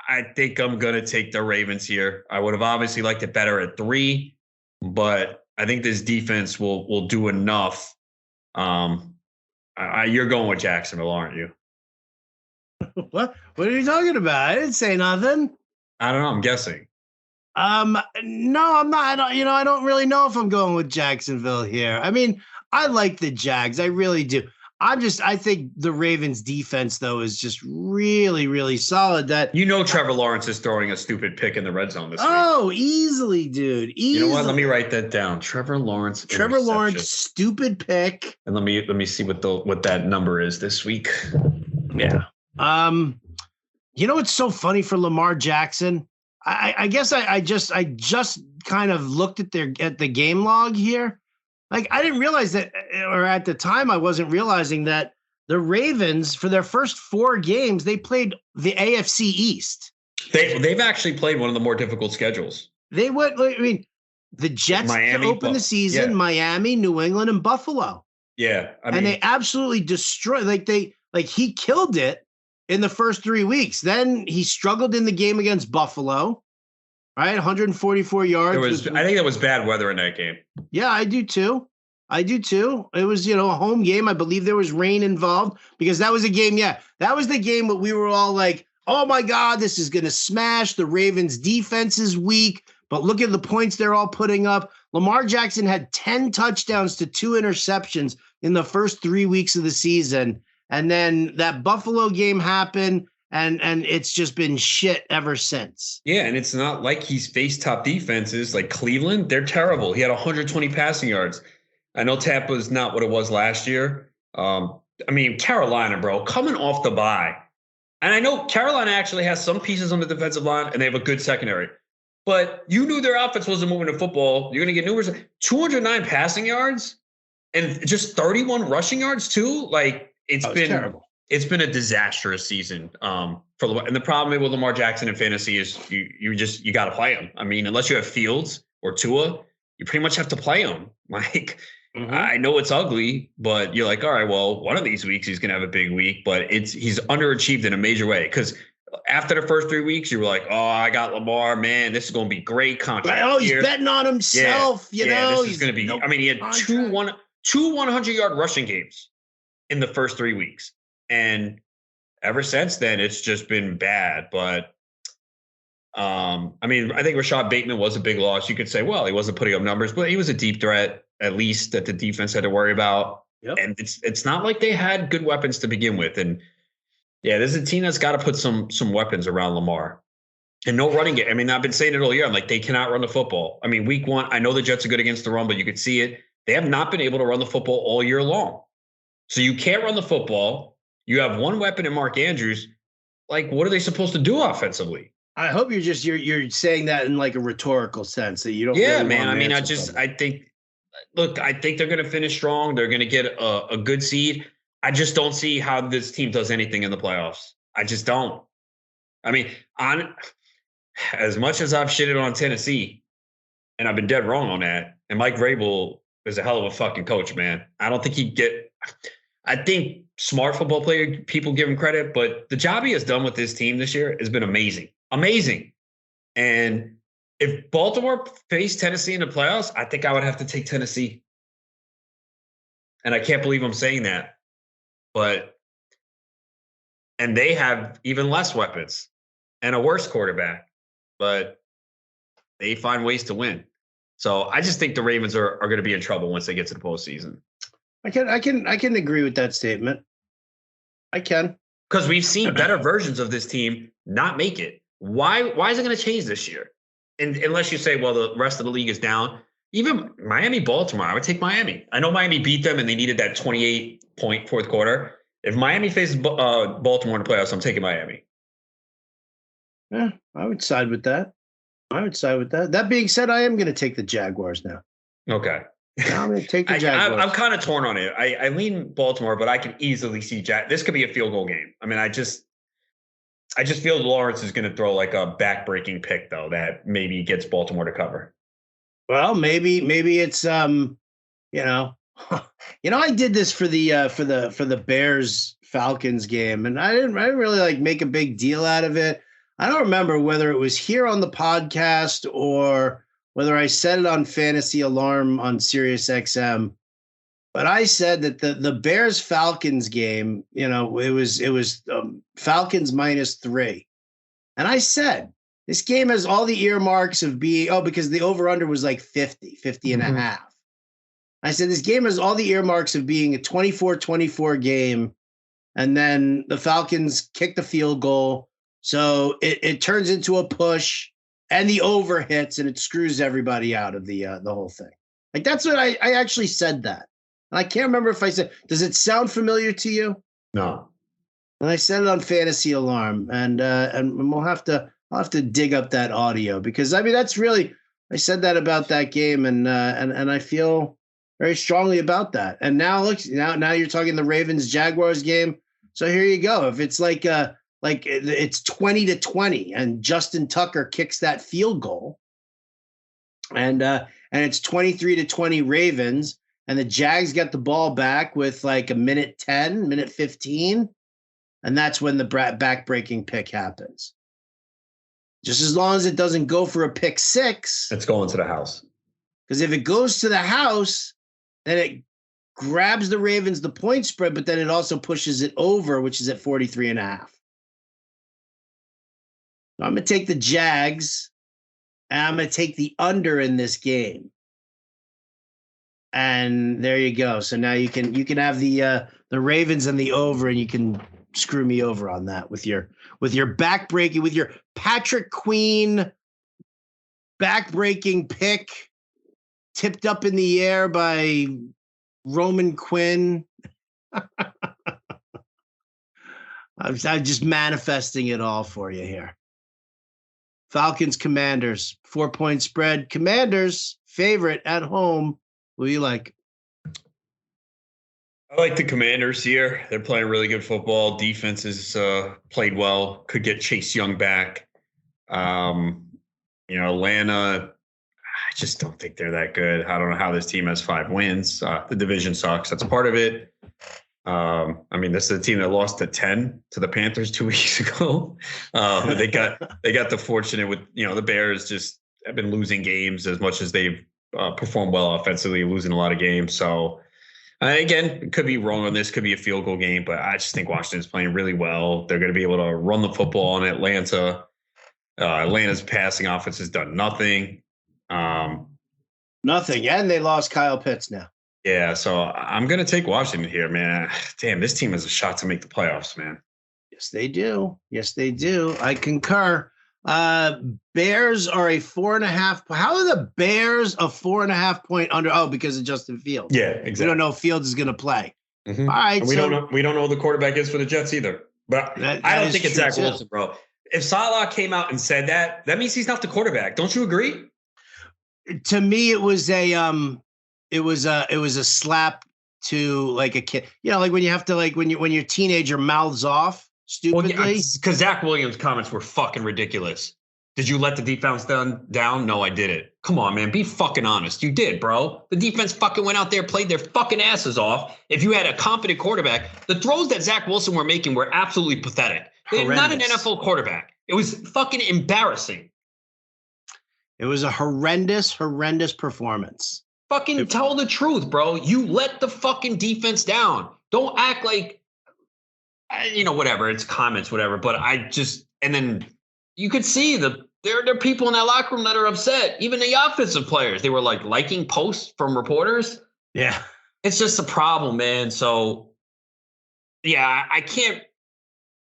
I think I'm going to take the Ravens here. I would have obviously liked it better at 3, but I think this defense will do enough. You're going with Jacksonville, aren't you? What are you talking about? I didn't say nothing. I don't know. I'm guessing. No, I'm not. I don't really know if I'm going with Jacksonville here. I mean, I like the Jags. I really do. I think the Ravens defense, though, is just really, really solid. That Trevor Lawrence is throwing a stupid pick in the red zone this week. Oh, easily, dude. Easily. You know what? Let me write that down. Trevor Lawrence, stupid pick. And let me see what that number is this week. Yeah. It's so funny for Lamar Jackson. I guess I just kind of looked at the game log here. Like, I didn't realize that, or at the time, I wasn't realizing that the Ravens, for their first 4 games, they played the AFC East. They've actually played one of the more difficult schedules. They went. I mean, the Jets to open the season, yeah. Miami, New England, and Buffalo. Yeah, and they absolutely destroyed. He killed it in the first 3 weeks. Then he struggled in the game against Buffalo. Right, 144 yards. I think that was bad weather in that game. Yeah, I do too. It was, a home game. I believe there was rain involved because that was a game. Yeah, that was the game that we were all like, oh my God, this is going to smash. The Ravens defense is weak, but look at the points they're all putting up. Lamar Jackson had 10 touchdowns to 2 interceptions in the first 3 weeks of the season. And then that Buffalo game happened. And it's just been shit ever since. Yeah, and it's not like he's faced top defenses like Cleveland. They're terrible. He had 120 passing yards. I know Tampa's not what it was last year. Carolina, bro, coming off the bye. And I know Carolina actually has some pieces on the defensive line, and they have a good secondary. But you knew their offense wasn't moving the football. You're going to get numbers. 209 passing yards and just 31 rushing yards, too. Like, it's been terrible. It's been a disastrous season and the problem with Lamar Jackson in fantasy is you got to play him. I mean, unless you have Fields or Tua, you pretty much have to play him. Like, I know it's ugly, but you're like, all right, well, one of these weeks he's going to have a big week, but he's underachieved in a major way because after the first 3 weeks, you were like, oh, I got Lamar, man, this is going to be great contract. Oh, he's betting on himself. This is going to be. He had two 100-yard rushing games in the first 3 weeks. And ever since then, it's just been bad. But, I think Rashad Bateman was a big loss. You could say, well, he wasn't putting up numbers, but he was a deep threat, at least, that the defense had to worry about. Yep. And it's not like they had good weapons to begin with. And, yeah, there's a team that's got to put some weapons around Lamar. And no running game. I mean, I've been saying it all year. I'm like, they cannot run the football. I mean, week 1, I know the Jets are good against the run, but you could see it. They have not been able to run the football all year long. So you can't run the football. You have one weapon in Mark Andrews. Like, what are they supposed to do offensively? I hope you're saying that in like a rhetorical sense that you don't. Yeah, really man. I think they're going to finish strong. They're going to get a good seed. I just don't see how this team does anything in the playoffs. I just don't. I mean, as much as I've shitted on Tennessee, and I've been dead wrong on that, and Mike Vrabel is a hell of a fucking coach, man. I don't think I think smart football player, people give him credit, but the job he has done with this team this year has been amazing. Amazing. And if Baltimore faced Tennessee in the playoffs, I think I would have to take Tennessee. And I can't believe I'm saying that. And and they have even less weapons and a worse quarterback, but they find ways to win. So I just think the Ravens are going to be in trouble once they get to the postseason. I can agree with that statement. I can. Because we've seen better versions of this team not make it. Why is it going to change this year? And unless you say, well, the rest of the league is down. Even Miami, Baltimore, I would take Miami. I know Miami beat them and they needed that 28-point fourth quarter. If Miami faces Baltimore in the playoffs, I'm taking Miami. Yeah, I would side with that. That being said, I am going to take the Jaguars now. Okay. I'm going to take the Jaguars. I'm kind of torn on it. I lean Baltimore, but I can easily see this could be a field goal game. I mean, I just feel Lawrence is going to throw like a back-breaking pick, though, that maybe gets Baltimore to cover. Well, maybe it's I did this for the Bears Falcons game, and I didn't really like make a big deal out of it. I don't remember whether it was here on the podcast or whether I said it on Fantasy Alarm on Sirius XM, but I said that the Bears Falcons game, it was Falcons -3, and I said this game has all the earmarks of being because the over under was like 50 and a half. I said this game has all the earmarks of being a 24-24 game, and then the Falcons kick the field goal. So it turns into a push and the over hits and it screws everybody out of the whole thing. Like that's what I actually said that. And I can't remember if I said, does it sound familiar to you? No. And I said it on Fantasy Alarm and I'll have to dig up that audio because I mean, that's really, I said that about that game and I feel very strongly about that. And now look, now you're talking the Ravens Jaguars game. So here you go. If it's like it's 20-20 and Justin Tucker kicks that field goal and it's 23-20 Ravens and the Jags get the ball back with like a minute 10, minute 15. And that's when the back-breaking pick happens. Just as long as it doesn't go for a pick six. It's going to the house. Because if it goes to the house, then it grabs the Ravens the point spread, but then it also pushes it over, which is at 43.5. I'm going to take the Jags, and I'm going to take the under in this game. And there you go. So now you can have the Ravens and the over, and you can screw me over on that with your backbreaking, with your Patrick Queen backbreaking pick tipped up in the air by Roman Quinn. I'm just manifesting it all for you here. Falcons, Commanders, 4-point spread. Commanders, favorite at home. Who do you like? I like the Commanders here. They're playing really good football. Defense has played well. Could get Chase Young back. Atlanta, I just don't think they're that good. I don't know how this team has 5 wins. The division sucks. That's part of it. This is a team that lost to 10 to the Panthers 2 weeks ago. They got the fortunate with, the Bears just have been losing games as much as they've performed well offensively, losing a lot of games. So again, could be wrong on this, could be a field goal game, but I just think Washington's playing really well. They're going to be able to run the football on Atlanta. Atlanta's passing offense has done nothing. Nothing. And they lost Kyle Pitts now. Yeah, so I'm going to take Washington here, man. Damn, this team has a shot to make the playoffs, man. Yes, they do. I concur. Bears are a 4.5. How are the Bears a 4.5 point under? Oh, because of Justin Fields. Yeah, exactly. We don't know if Fields is going to play. Mm-hmm. All right. And we don't know who the quarterback is for the Jets either. But I don't think it's Zach Wilson, bro. If Salah came out and said that means he's not the quarterback. Don't you agree? To me, it was a slap to like a kid. Like when you have to when your teenager mouths off stupidly. Because Zach Williams' comments were fucking ridiculous. Did you let the defense down? No, I didn't. Come on, man. Be fucking honest. You did, bro. The defense fucking went out there, played their fucking asses off. If you had a competent quarterback, the throws that Zach Wilson were making were absolutely pathetic. They're not an NFL quarterback. It was fucking embarrassing. It was a horrendous performance. Fucking tell the truth, bro. You let the fucking defense down. Don't act like whatever. It's comments, whatever. But and then you could see there are people in that locker room that are upset. Even the offensive players, they were like liking posts from reporters. Yeah. It's just a problem, man. So, yeah, I can't.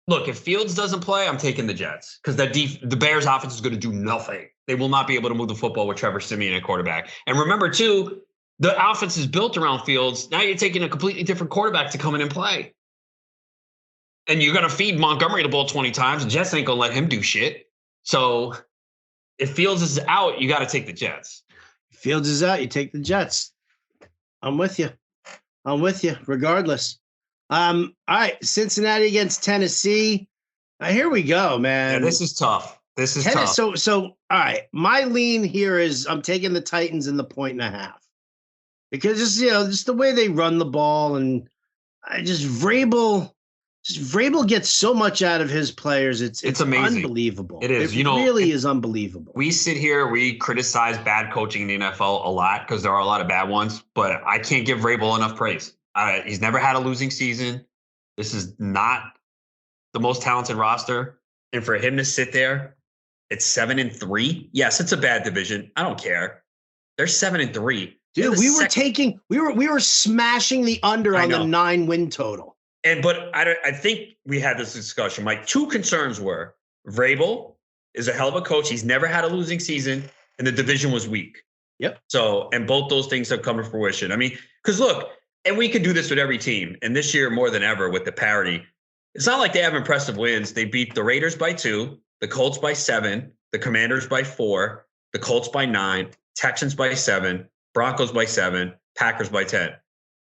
Look, if Fields doesn't play, I'm taking the Jets because the Bears offense is going to do nothing. They will not be able to move the football with Trevor Siemian at quarterback. And remember, too, the offense is built around Fields. Now you're taking a completely different quarterback to come in and play. And you're going to feed Montgomery the ball 20 times. The Jets ain't going to let him do shit. So if Fields is out, you got to take the Jets. If Fields is out, you take the Jets. I'm with you. Regardless. All right, Cincinnati against Tennessee. Here we go, man. Yeah, this is tough. Tough. So all right, my lean here is I'm taking the Titans in the 1.5 because just the way they run the ball and Vrabel gets so much out of his players. It's amazing. Unbelievable. It is. It really is unbelievable. We sit here, we criticize bad coaching in the NFL a lot because there are a lot of bad ones, but I can't give Vrabel enough praise. He's never had a losing season. This is not the most talented roster. And for him to sit there, it's 7-3. Yes, it's a bad division. I don't care. They're 7-3. Dude, we were smashing the under on the 9-win total. But I think we had this discussion. My two concerns were Vrabel is a hell of a coach. He's never had a losing season, and the division was weak. Yep. So, and both those things have come to fruition. I mean, because look, and we can do this with every team. And this year, more than ever, with the parity, it's not like they have impressive wins. They beat the Raiders by 2, the Colts by 7, the Commanders by 4, the Colts by 9, Texans by 7, Broncos by 7, Packers by 10.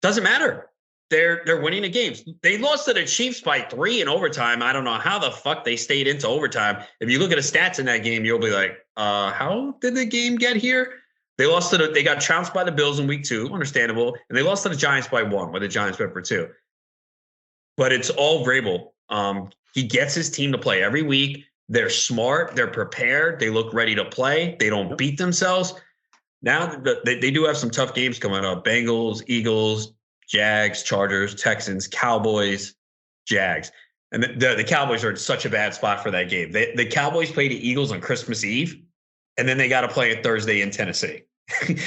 Doesn't matter. They're winning the games. They lost to the Chiefs by 3 in overtime. I don't know how the fuck they stayed into overtime. If you look at the stats in that game, you'll be like, how did the game get here? They got trounced by the Bills in week 2, understandable. And they lost to the Giants by 1, where the Giants went for 2. But it's all Vrabel. He gets his team to play every week. They're smart. They're prepared. They look ready to play. They don't beat themselves. Now they do have some tough games coming up. Bengals, Eagles, Jags, Chargers, Texans, Cowboys, Jags. And the Cowboys are in such a bad spot for that game. The Cowboys play the Eagles on Christmas Eve, and then they got to play it Thursday in Tennessee.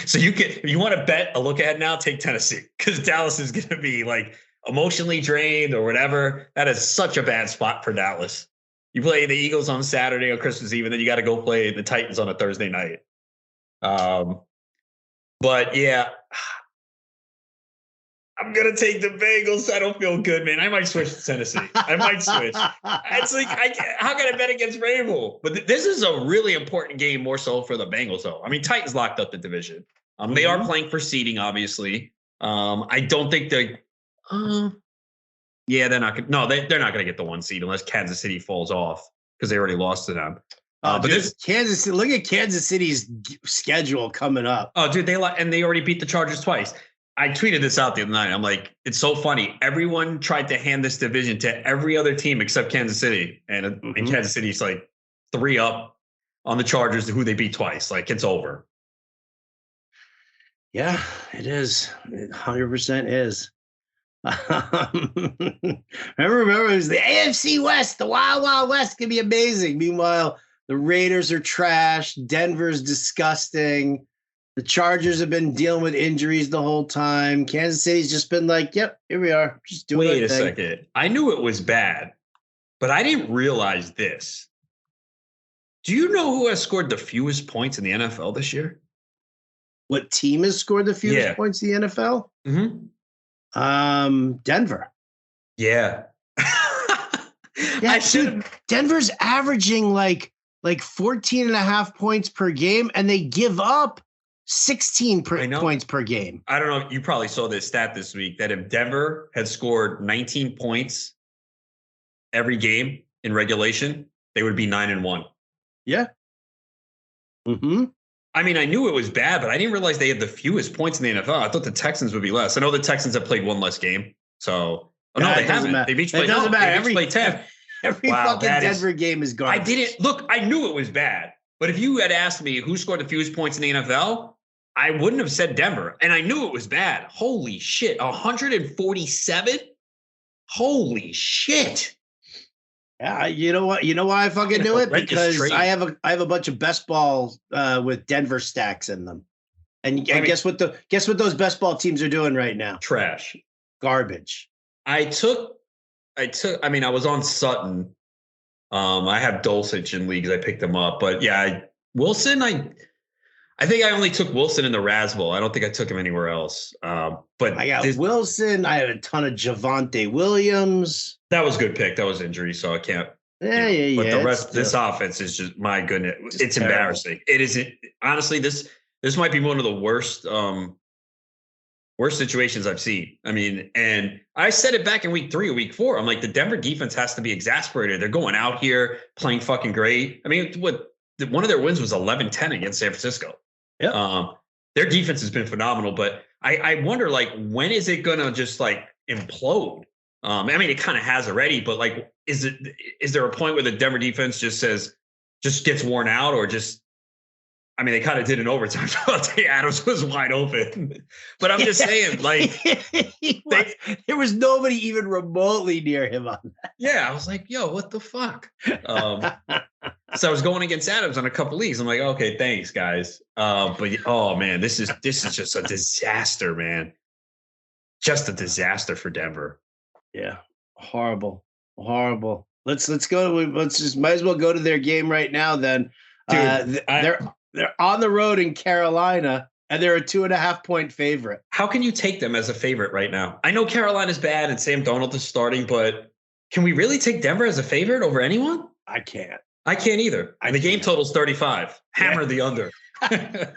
So if you want to bet a look ahead now, take Tennessee because Dallas is going to be like emotionally drained or whatever. That is such a bad spot for Dallas. You play the Eagles on Saturday or Christmas Eve, and then you got to go play the Titans on a Thursday night. But yeah, I'm going to take the Bengals. I don't feel good, man. I might switch to Tennessee. I might switch. It's like, how can I bet against Vrabel? But this is a really important game more so for the Bengals, though. I mean, Titans locked up the division. They are playing for seeding, obviously. I don't think they're they're not going to get the 1 seed unless Kansas City falls off because they already lost to them. But Kansas. Look at Kansas City's schedule coming up. Oh, dude, they already beat the Chargers twice. I tweeted this out the other night. I'm like, it's so funny. Everyone tried to hand this division to every other team except Kansas City, and Kansas City's like 3 up on the Chargers, who they beat twice. Like, it's over. Yeah, it is. It 100% is. Remember, it was the AFC West. The Wild Wild West can be amazing. Meanwhile, the Raiders are trash. Denver's disgusting. The Chargers have been dealing with injuries the whole time. Kansas City's just been like, yep, here we are. Just doing Wait a second. I knew it was bad, but I didn't realize this. Do you know who has scored the fewest points in the NFL this year? What team has scored the fewest points in the NFL? Denver. Yeah. Dude, Denver's averaging like 14.5 points per game, and they give up 16 points per game. I don't know. You probably saw this stat this week that if Denver had scored 19 points every game in regulation, they would be 9-1. Yeah. I mean, I knew it was bad, but I didn't realize they had the fewest points in the NFL. I thought the Texans would be less. I know the Texans have played 1 less game. So, they haven't. They've each played 10. Every fucking Denver game is garbage. I knew it was bad. But if you had asked me who scored the fewest points in the NFL, I wouldn't have said Denver. And I knew it was bad. Holy shit. 147? Holy shit. Yeah, you know what? You know why I fucking knew it? Because trade. I have a bunch of best balls with Denver stacks in them. And guess what those best ball teams are doing right now? Trash. Garbage. I was on Sutton. I have Dulcich in leagues. I picked him up. But yeah, Wilson, I think I only took Wilson in the Rasball. I don't think I took him anywhere else. But I got Wilson. I had a ton of Javonte Williams. That was a good pick. That was injury, so I can't. Yeah. But the rest, this offense is just, my goodness, it's terrible. Embarrassing. It isn't. Honestly, this might be one of the worst situations I've seen. I mean, and I said it back in week 3 or week 4. I'm like, the Denver defense has to be exasperated. They're going out here playing fucking great. I mean, one of their wins was 11-10 against San Francisco. Yeah. Their defense has been phenomenal, but I wonder, like, when is it gonna just like implode? I mean, it kind of has already, but like, is there a point where the Denver defense just gets worn out, or just? I mean, they kind of did in overtime. Davante Adams was wide open, but I'm just saying, like, there was nobody even remotely near him on that. Yeah, I was like, yo, what the fuck? So I was going against Adams on a couple leagues. I'm like, okay, thanks, guys. But oh man, this is just a disaster, man. Just a disaster for Denver. Yeah, horrible. Let's go. Let's just might as well go to their game right now. Then, dude, they're on the road in Carolina, and they're a 2.5 point favorite. How can you take them as a favorite right now? I know Carolina's bad and Sam Darnold is starting, but can we really take Denver as a favorite over anyone? I can't. I can't either. The game total's 35. Hammer the under. I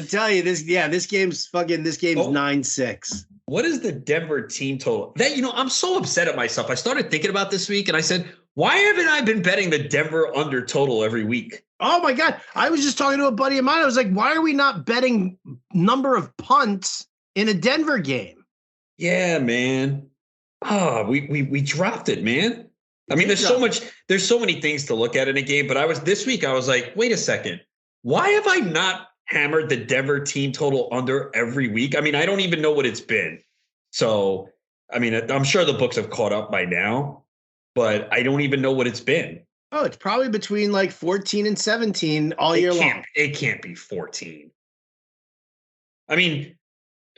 tell you, this game's 9-6. What is the Denver team total? I'm so upset at myself. I started thinking about this week and I said, why haven't I been betting the Denver under total every week? Oh my God. I was just talking to a buddy of mine. I was like, why are we not betting number of punts in a Denver game? Yeah, man. We dropped it, man. I mean, there's so many things to look at in a game, but this week I was like, wait a second. Why have I not hammered the Denver team total under every week? I mean, I don't even know what it's been. So, I mean, I'm sure the books have caught up by now, but I don't even know what it's been. Oh, it's probably between like 14 and 17 all year long. It can't be 14. I mean,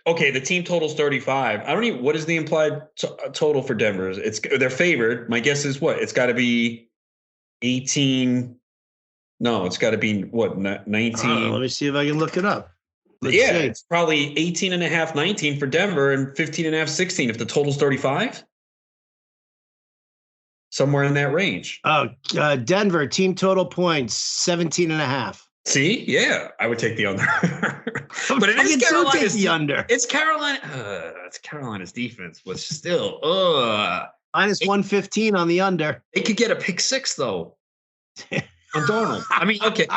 okay, the team total's 35. What is the implied total for Denver? They're favored. My guess is what? It's got to be 18. No, it's got to be what, 19? Let me see if I can look it up. It's probably 18.5, 19 for Denver, and 15.5, 16 if the total's 35. Somewhere in that range. Denver team total points 17.5. See, yeah, I would take the under. But it is Carolina's the under. It's Carolina. It's Carolina's defense, but still, minus 115 on the under. It could get a pick 6 though. On Darnold. I mean, okay,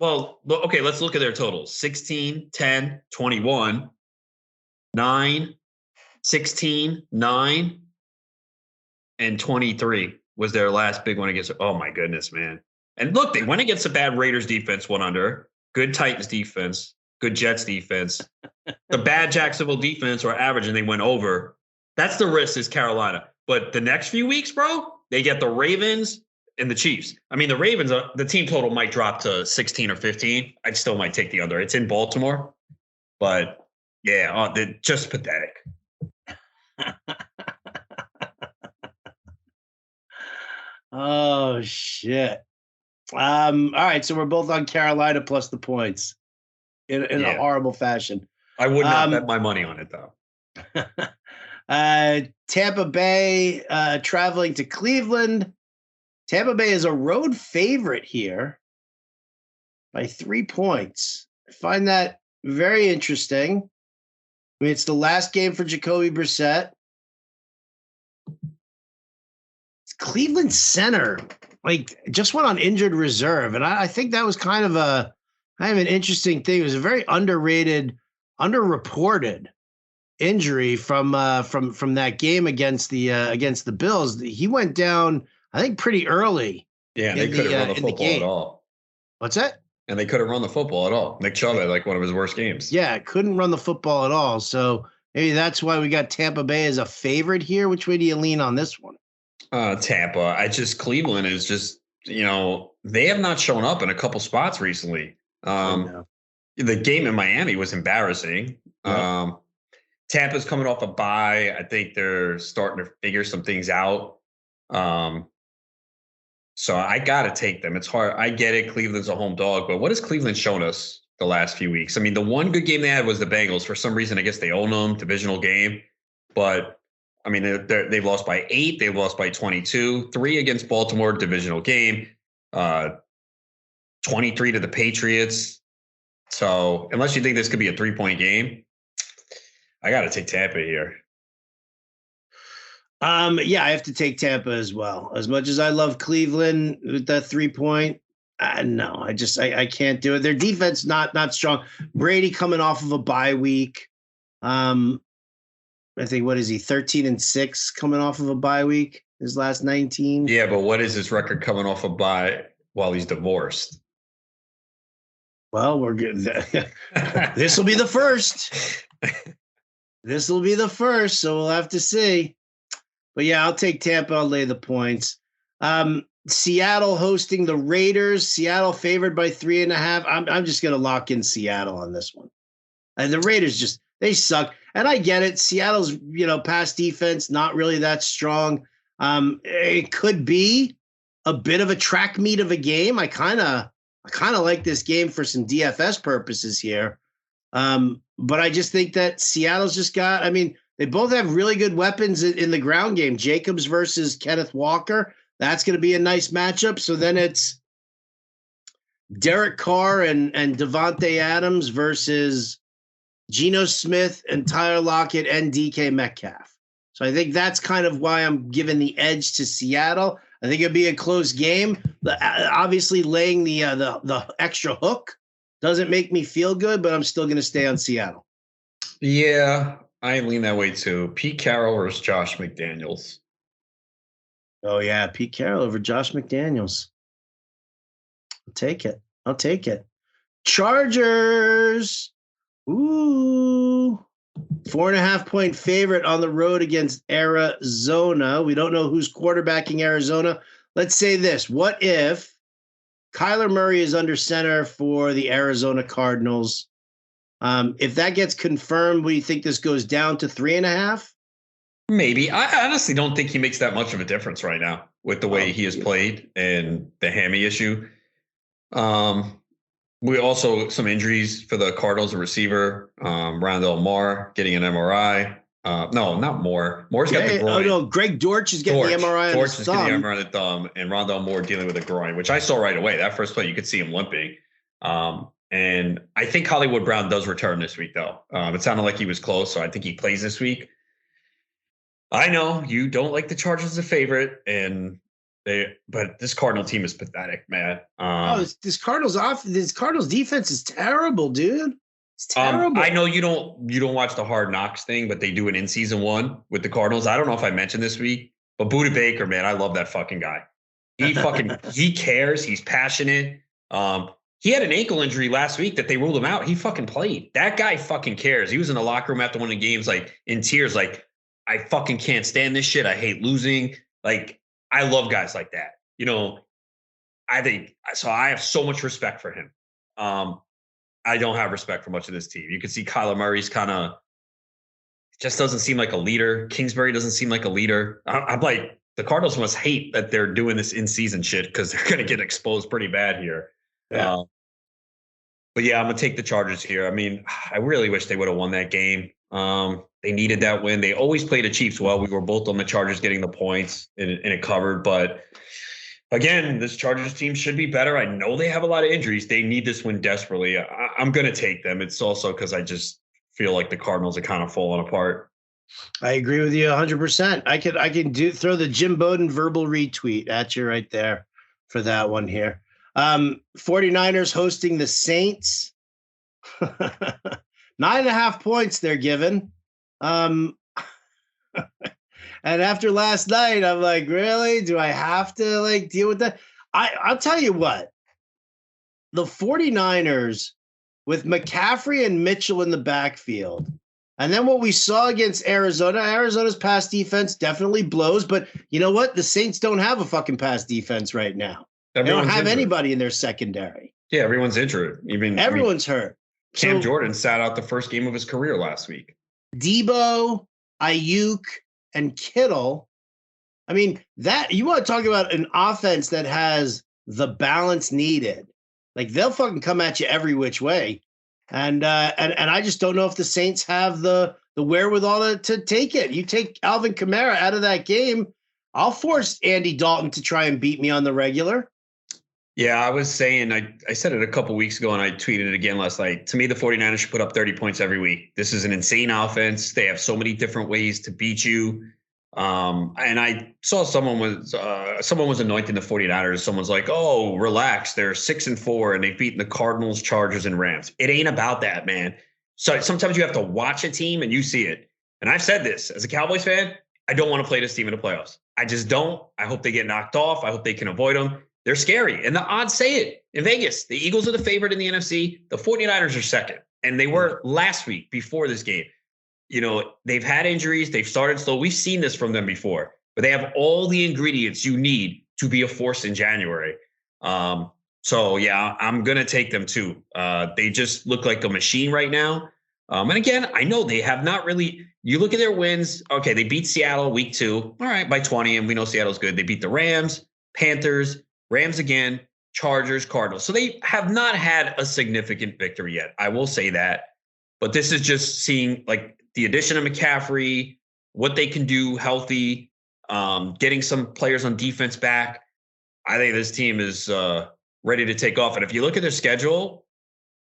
okay, let's look at their totals. 16, 10, 21, 9, 16, 9, and 23 was their last big one against. Oh my goodness, man. And look, they went against a bad Raiders defense, went under. Good Titans defense, good Jets defense. The bad Jacksonville defense were average and they went over. That's the risk is Carolina. But the next few weeks, bro, they get the Ravens and the Chiefs. I mean, the Ravens, the team total might drop to 16 or 15. I still might take the under. It's in Baltimore. But yeah, they're just pathetic. Oh shit. All right, so we're both on Carolina plus the points in a horrible fashion. I would not bet my money on it though. Tampa Bay traveling to Cleveland. Tampa Bay is a road favorite here by 3 points. I find that very interesting. I mean, it's the last game for Jacoby Brissett. Cleveland center just went on injured reserve, and I think that was kind of an interesting thing. It was a very underrated, underreported injury from that game against the Bills. He went down, I think, pretty early. Yeah, they couldn't run the football at all. What's that? And they couldn't run the football at all. Nick Chubb had like one of his worst games. Yeah, couldn't run the football at all. So Maybe that's why we got Tampa Bay as a favorite here. Which way do you lean on this one? Tampa. Cleveland is just, they have not shown up in a couple spots recently. The game in Miami was embarrassing. Yep. Tampa's coming off a bye. I think they're starting to figure some things out. So I got to take them. It's hard. I get it. Cleveland's a home dog, but what has Cleveland shown us the last few weeks? I mean, the one good game they had was the Bengals. For some reason, I guess they own them, divisional game. But, I mean, they've lost by 8. They've lost by 22. 3 against Baltimore, divisional game. 23 to the Patriots. So unless you think this could be a 3-point game, I got to take Tampa here. Yeah, I have to take Tampa as well. As much as I love Cleveland with that 3-point, no, I can't do it. Their defense not strong. Brady coming off of a bye week. I think, what is he, 13-6 coming off of a bye week? His last 19. Yeah, but what is his record coming off a bye while he's divorced? Well, we're good. This will be the first. This will be the first, so we'll have to see. But yeah, I'll take Tampa. I'll lay the points. Seattle hosting the Raiders. Seattle favored by 3.5. I'm just going to lock in Seattle on this one. And the Raiders they suck. And I get it. Seattle's, pass defense, not really that strong. It could be a bit of a track meet of a game. I kind of like this game for some DFS purposes here. But I just think that Seattle's just got, they both have really good weapons in the ground game. Jacobs versus Kenneth Walker. That's going to be a nice matchup. So then it's Derek Carr and Devontae Adams versus Geno Smith and Tyler Lockett and DK Metcalf. So I think that's kind of why I'm giving the edge to Seattle. I think it'll be a close game. Obviously, laying the extra hook doesn't make me feel good, but I'm still going to stay on Seattle. Yeah, I lean that way too. Pete Carroll versus Josh McDaniels. Oh, yeah, Pete Carroll over Josh McDaniels. I'll take it. Chargers. Ooh. 4.5-point favorite on the road against Arizona. We don't know who's quarterbacking Arizona. Let's say this. What if Kyler Murray is under center for the Arizona Cardinals? If that gets confirmed, do you think this goes down to 3.5? Maybe. I honestly don't think he makes that much of a difference right now with the way he has played and the hammy issue. We also some injuries for the Cardinals, a receiver, Rondell Moore getting an MRI. No, not Moore. Moore's got the groin. Oh, no, Greg Dortch is getting the MRI on his thumb. Dortch is getting the MRI on the thumb, and Rondell Moore dealing with a groin, which I saw right away. That first play, you could see him limping. And I think Hollywood Brown does return this week, though. It sounded like he was close, so I think he plays this week. I know you don't like the Chargers as a favorite, but this Cardinal team is pathetic, man. This Cardinals defense is terrible, dude. It's terrible. I know you don't watch the Hard Knocks thing, but they do it in season 1 with the Cardinals. I don't know if I mentioned this week, but Budda Baker, man, I love that fucking guy. He cares. He's passionate. He had an ankle injury last week that they ruled him out. He fucking played. That guy fucking cares. He was in the locker room after one of the games, like in tears, like, I fucking can't stand this shit. I hate losing. Like, I love guys like that. I think so. I have so much respect for him. I don't have respect for much of this team. You can see Kyler Murray's just doesn't seem like a leader. Kingsbury doesn't seem like a leader. I'm like, the Cardinals must hate that they're doing this in-season shit because they're going to get exposed pretty bad here. Yeah. But yeah, I'm going to take the Chargers here. I really wish they would have won that game. They needed that win. They always play the Chiefs well. We were both on the Chargers getting the points and it covered. But again, this Chargers team should be better. I know they have a lot of injuries. They need this win desperately. I'm going to take them. It's also because I just feel like the Cardinals are kind of falling apart. I agree with you 100%. I can throw the Jim Bowden verbal retweet at you right there for that one here. 49ers hosting the Saints. 9.5 points they're given. And after last night, I'm like, really? Do I have to deal with that? I'll tell you what. The 49ers with McCaffrey and Mitchell in the backfield And then what we saw against Arizona's pass defense definitely blows. But you know what? The Saints don't have a fucking pass defense right now. They don't have anybody in their secondary. Yeah, everyone's injured. Everyone's hurt. Cam Jordan sat out the first game of his career last week. Debo, Ayuk, and Kittle. I mean, that you want to talk about an offense that has the balance needed. Like they'll fucking come at you every which way. And I just don't know if the Saints have the wherewithal to take it. You take Alvin Kamara out of that game, I'll force Andy Dalton to try and beat me on the regular. Yeah, I was saying, I said it a couple weeks ago and I tweeted it again last night. To me, the 49ers should put up 30 points every week. This is an insane offense. They have so many different ways to beat you. And I saw someone was anointing the 49ers. Someone's like, oh, relax. They're 6-4 and they've beaten the Cardinals, Chargers, and Rams. It ain't about that, man. So sometimes you have to watch a team and you see it. And I've said this as a Cowboys fan, I don't want to play this team in the playoffs. I just don't. I hope they get knocked off. I hope they can avoid them. They're scary. And the odds say it in Vegas. The Eagles are the favorite in the NFC. The 49ers are second. And they were last week before this game. You know, they've had injuries. They've started slow. We've seen this from them before. But they have all the ingredients you need to be a force in January. So, yeah, I'm going to take them too. They just look like a machine right now. And again, I know they have not really – you look at their wins. Okay, they beat Seattle week 2. All right, by 20, and we know Seattle's good. They beat the Rams, Panthers, Rams again, Chargers, Cardinals. So they have not had a significant victory yet. I will say that. But this is just seeing like the addition of McCaffrey, what they can do healthy, getting some players on defense back. I think this team is ready to take off. And if you look at their schedule,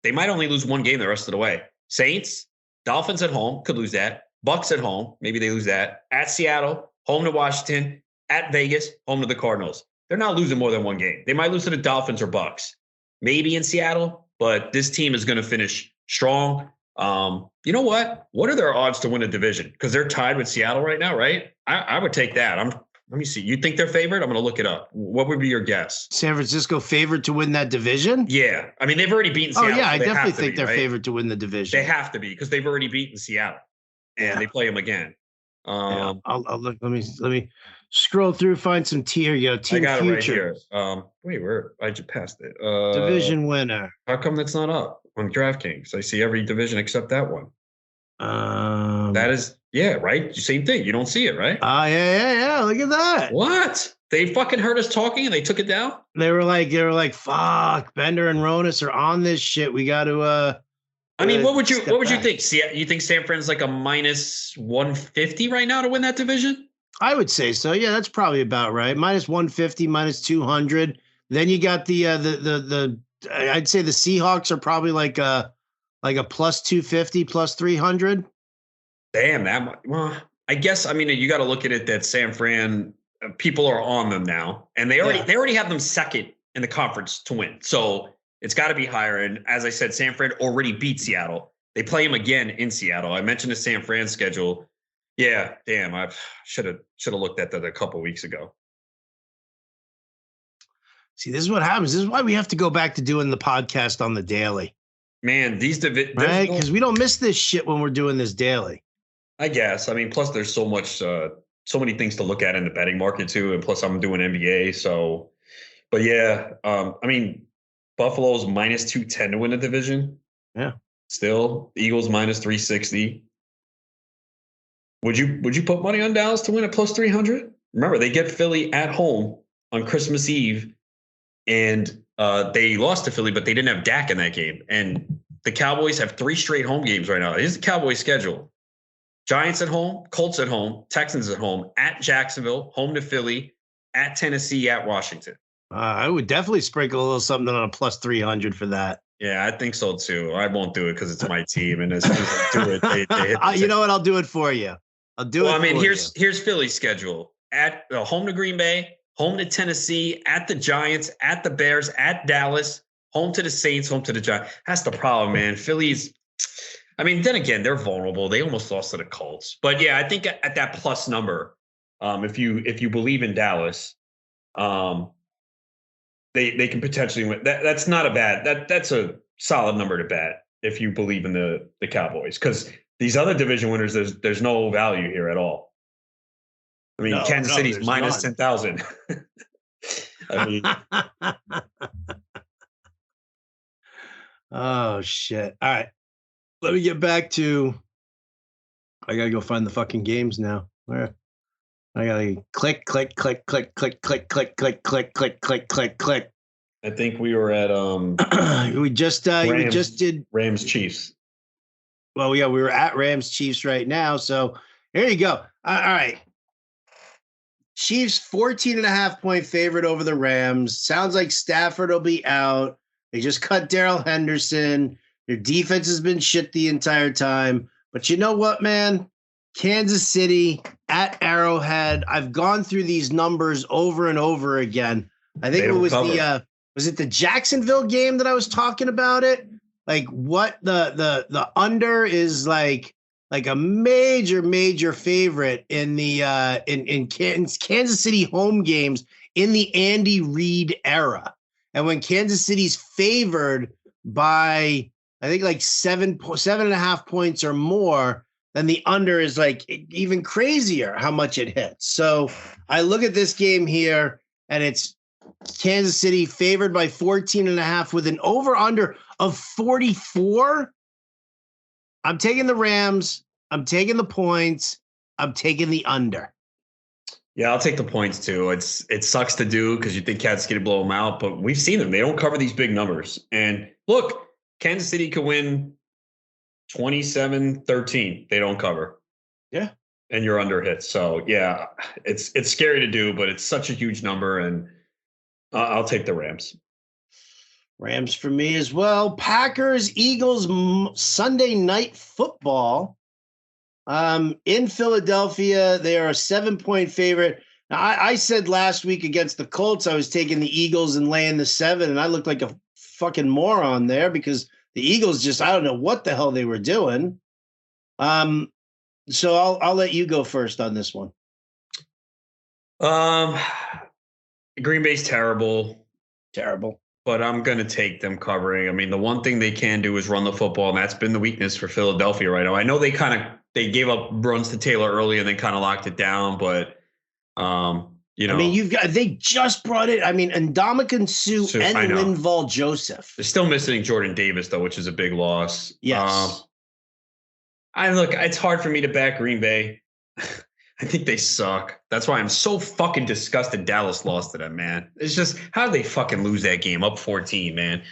they might only lose one game the rest of the way. Saints, Dolphins at home, could lose that. Bucks at home, maybe they lose that. At Seattle, home to Washington. At Vegas, home to the Cardinals. They're not losing more than one game. They might lose to the Dolphins or Bucks, maybe in Seattle, but this team is going to finish strong. You know what? What are their odds to win a division? Because they're tied with Seattle right now, right? I would take that. Let me see. You think they're favored? I'm going to look it up. What would be your guess? San Francisco favored to win that division? Yeah. I mean, they've already beaten Seattle. Oh, yeah. I definitely think they're favored to win the division. They have to be because they've already beaten Seattle and they play them again. I'll look. Let me scroll through, find some tier. Team I got future. It right here. Wait, where? I just passed it. Division winner. How come that's not up on DraftKings? I see every division except that one. That is, right? Same thing. You don't see it, right? Yeah. Look at that. What? They fucking heard us talking and they took it down? They were like, fuck, Bender and Ronis are on this shit. We got to I mean, what would you think? See, you think San Fran's like a minus 150 right now to win that division? I would say so. Yeah, that's probably about right. Minus 150, minus 200. Then you got the I'd say the Seahawks are probably like a plus 250, plus 300. Damn, well, I guess, I mean, you got to look at it that San Fran, people are on them now, and they already have them second in the conference to win. So it's got to be higher. And as I said, San Fran already beat Seattle. They play them again in Seattle. I mentioned the San Fran schedule. Yeah, damn, I should have looked at that a couple weeks ago. See, this is what happens. This is why we have to go back to doing the podcast on the daily. Man, these right? Because we don't miss this shit when we're doing this daily. I guess. I mean, plus there's so many things to look at in the betting market too, and plus I'm doing NBA. So, but yeah, I mean, Buffalo's minus 210 to win the division. Yeah. Still, Eagles minus 360. Would you put money on Dallas to win at plus 300? Remember, they get Philly at home on Christmas Eve, and they lost to Philly, but they didn't have Dak in that game. And the Cowboys have 3 straight home games right now. Here's the Cowboys schedule. Giants at home, Colts at home, Texans at home, at Jacksonville, home to Philly, at Tennessee, at Washington. I would definitely sprinkle a little something on a plus 300 for that. Yeah, I think so too. I won't do it because it's my team, and as soon as I do it, they hit. You know what? I'll do it for you. I'll do it. I mean, here's Philly's schedule: at home to Green Bay, home to Tennessee, at the Giants, at the Bears, at Dallas, home to the Saints, home to the Giants. That's the problem, man. Philly's. I mean, then again, they're vulnerable. They almost lost to the Colts, but yeah, I think at that plus number, if you believe in Dallas, they can potentially win. That's not a bad. That's a solid number to bet if you believe in the Cowboys, because These other division winners, there's no value here at all. I mean, Kansas City's minus 10,000. I mean, oh shit! All right, let me get back to. I gotta go find the fucking games now. Where? I gotta click. I think we were at we just did Rams Chiefs. Well, yeah, we were at Rams Chiefs right now. So here you go. All right. Chiefs 14.5-point favorite over the Rams. Sounds like Stafford will be out. They just cut Darrell Henderson. Their defense has been shit the entire time. But you know what, man? Kansas City at Arrowhead. I've gone through these numbers over and over again. I think it was was it the Jacksonville game that I was talking about it? Like what the under is like a major favorite in the in Kansas City home games in the Andy Reid era. And when Kansas City's favored by I think like 7.5 points or more, then the under is like even crazier how much it hits. So I look at this game here and it's Kansas City favored by 14.5 with an over-under of 44. I'm taking the Rams. I'm taking the points. I'm taking the under. Yeah, I'll take the points too. It sucks to do because you think Kansas City blow them out, but we've seen them. They don't cover these big numbers. And look, Kansas City could win 27-13. They don't cover. Yeah. And you're under hit. So yeah, it's scary to do, but it's such a huge number, and I'll take the Rams. Rams for me as well. Packers, Eagles, Sunday night football. In Philadelphia, they are a 7-point favorite. Now, I said last week against the Colts, I was taking the Eagles and laying the 7, and I looked like a fucking moron there because the Eagles just, I don't know what the hell they were doing. So I'll let you go first on this one. Green Bay's terrible. Terrible. But I'm going to take them covering. I mean, the one thing they can do is run the football, and that's been the weakness for Philadelphia right now. I know they gave up runs to Taylor early and then kind of locked it down, but I mean, they just brought it. I mean, Ndamukong Suh and Linval Joseph. They're still missing Jordan Davis though, which is a big loss. Yes. It's hard for me to back Green Bay. I think they suck. That's why I'm so fucking disgusted Dallas lost to them, man. It's just, how did they fucking lose that game up 14, man?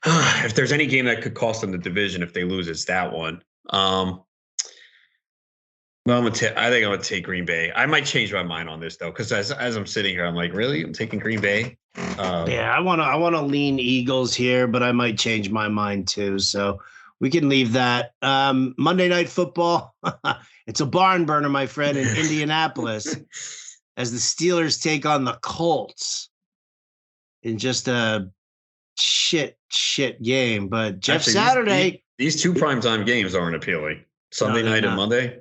If there's any game that could cost them the division if they lose, it's that one. Well, I think I'm going to take Green Bay. I might change my mind on this, though, because as I'm sitting here, I'm like, really? I'm taking Green Bay? Yeah, I want to lean Eagles here, but I might change my mind, too. So we can leave that. Monday Night Football. It's a barn burner, my friend, in Indianapolis as the Steelers take on the Colts in just a shit game. But Jeff Saturday. These two primetime games aren't appealing. Sunday night and Monday.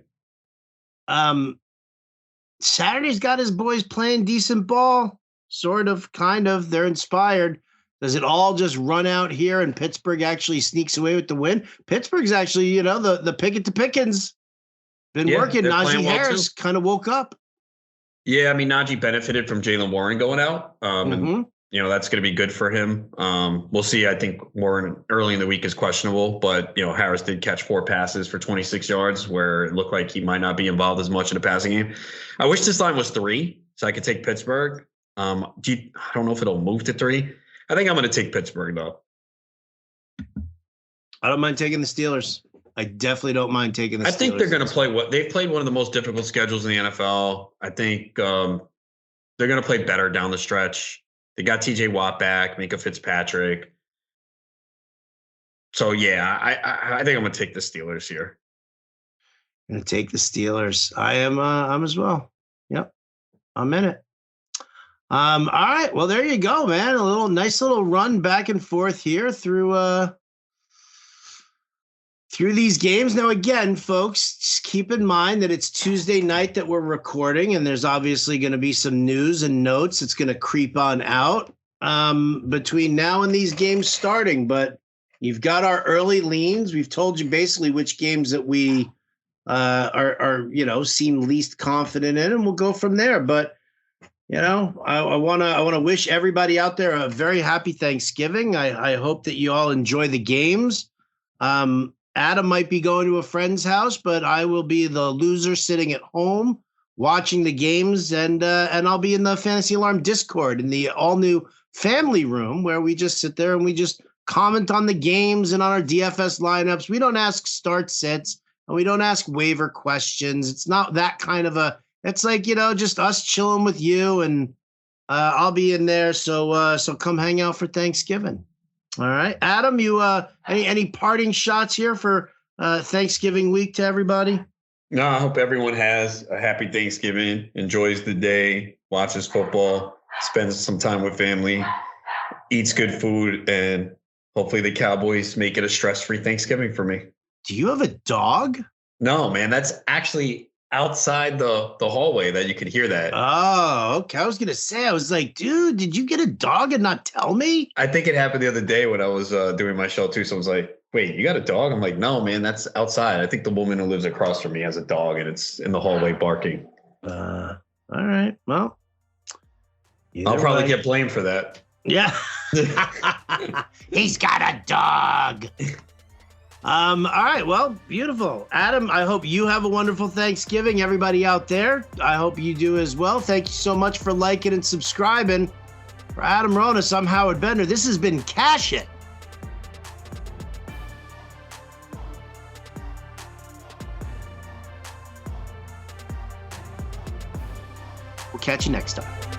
Saturday's got his boys playing decent ball. Sort of, kind of. They're inspired. Does it all just run out here and Pittsburgh actually sneaks away with the win? Pittsburgh's actually, the Pickett to Pickens. Been working. Najee Harris kind of woke up. Yeah, I mean, Najee benefited from Jaylen Warren going out. And that's going to be good for him. We'll see. I think Warren early in the week is questionable, but, Harris did catch 4 passes for 26 yards where it looked like he might not be involved as much in the passing game. I wish this line was 3 so I could take Pittsburgh. I don't know if it'll move to 3. I think I'm going to take Pittsburgh, though. I don't mind taking the Steelers. I definitely don't mind taking the Steelers. I think they're going to play they've played one of the most difficult schedules in the NFL. I think they're going to play better down the stretch. They got TJ Watt back, Minka Fitzpatrick. So, yeah, I think I'm going to take the Steelers here. I'm going to take the Steelers. I'm as well. Yep. I'm in it. All right. Well, there you go, man. A nice little run back and forth here through these games. Now, again, folks, just keep in mind that it's Tuesday night that we're recording, and there's obviously going to be some news and notes. It's going to creep on out between now and these games starting. But you've got our early leans. We've told you basically which games that we are seem least confident in, and we'll go from there. But I want to wish everybody out there a very happy Thanksgiving. I hope that you all enjoy the games. Adam might be going to a friend's house, but I will be the loser sitting at home watching the games, and I'll be in the Fantasy Alarm Discord in the all new family room where we just sit there and we just comment on the games and on our DFS lineups. We don't ask start sits and we don't ask waiver questions. It's not that kind of it's like, just us chilling with you, and I'll be in there. So come hang out for Thanksgiving. All right. Adam, you any parting shots here for Thanksgiving week to everybody? No, I hope everyone has a happy Thanksgiving, enjoys the day, watches football, spends some time with family, eats good food, and hopefully the Cowboys make it a stress-free Thanksgiving for me. Do you have a dog? No, man, that's actually outside the hallway that you could hear that. Oh, okay. I was going to say, I was like, dude, did you get a dog and not tell me? I think it happened the other day when I was doing my show too. Someone's like, wait, you got a dog? I'm like, no, man, that's outside. I think the woman who lives across from me has a dog and it's in the hallway barking. All right. Well, I'll probably get blamed for that. Yeah. He's got a dog. All right. Well, beautiful. Adam, I hope you have a wonderful Thanksgiving. Everybody out there, I hope you do as well. Thank you so much for liking and subscribing. For Adam Ronis, I'm Howard Bender. This has been Cash It. We'll catch you next time.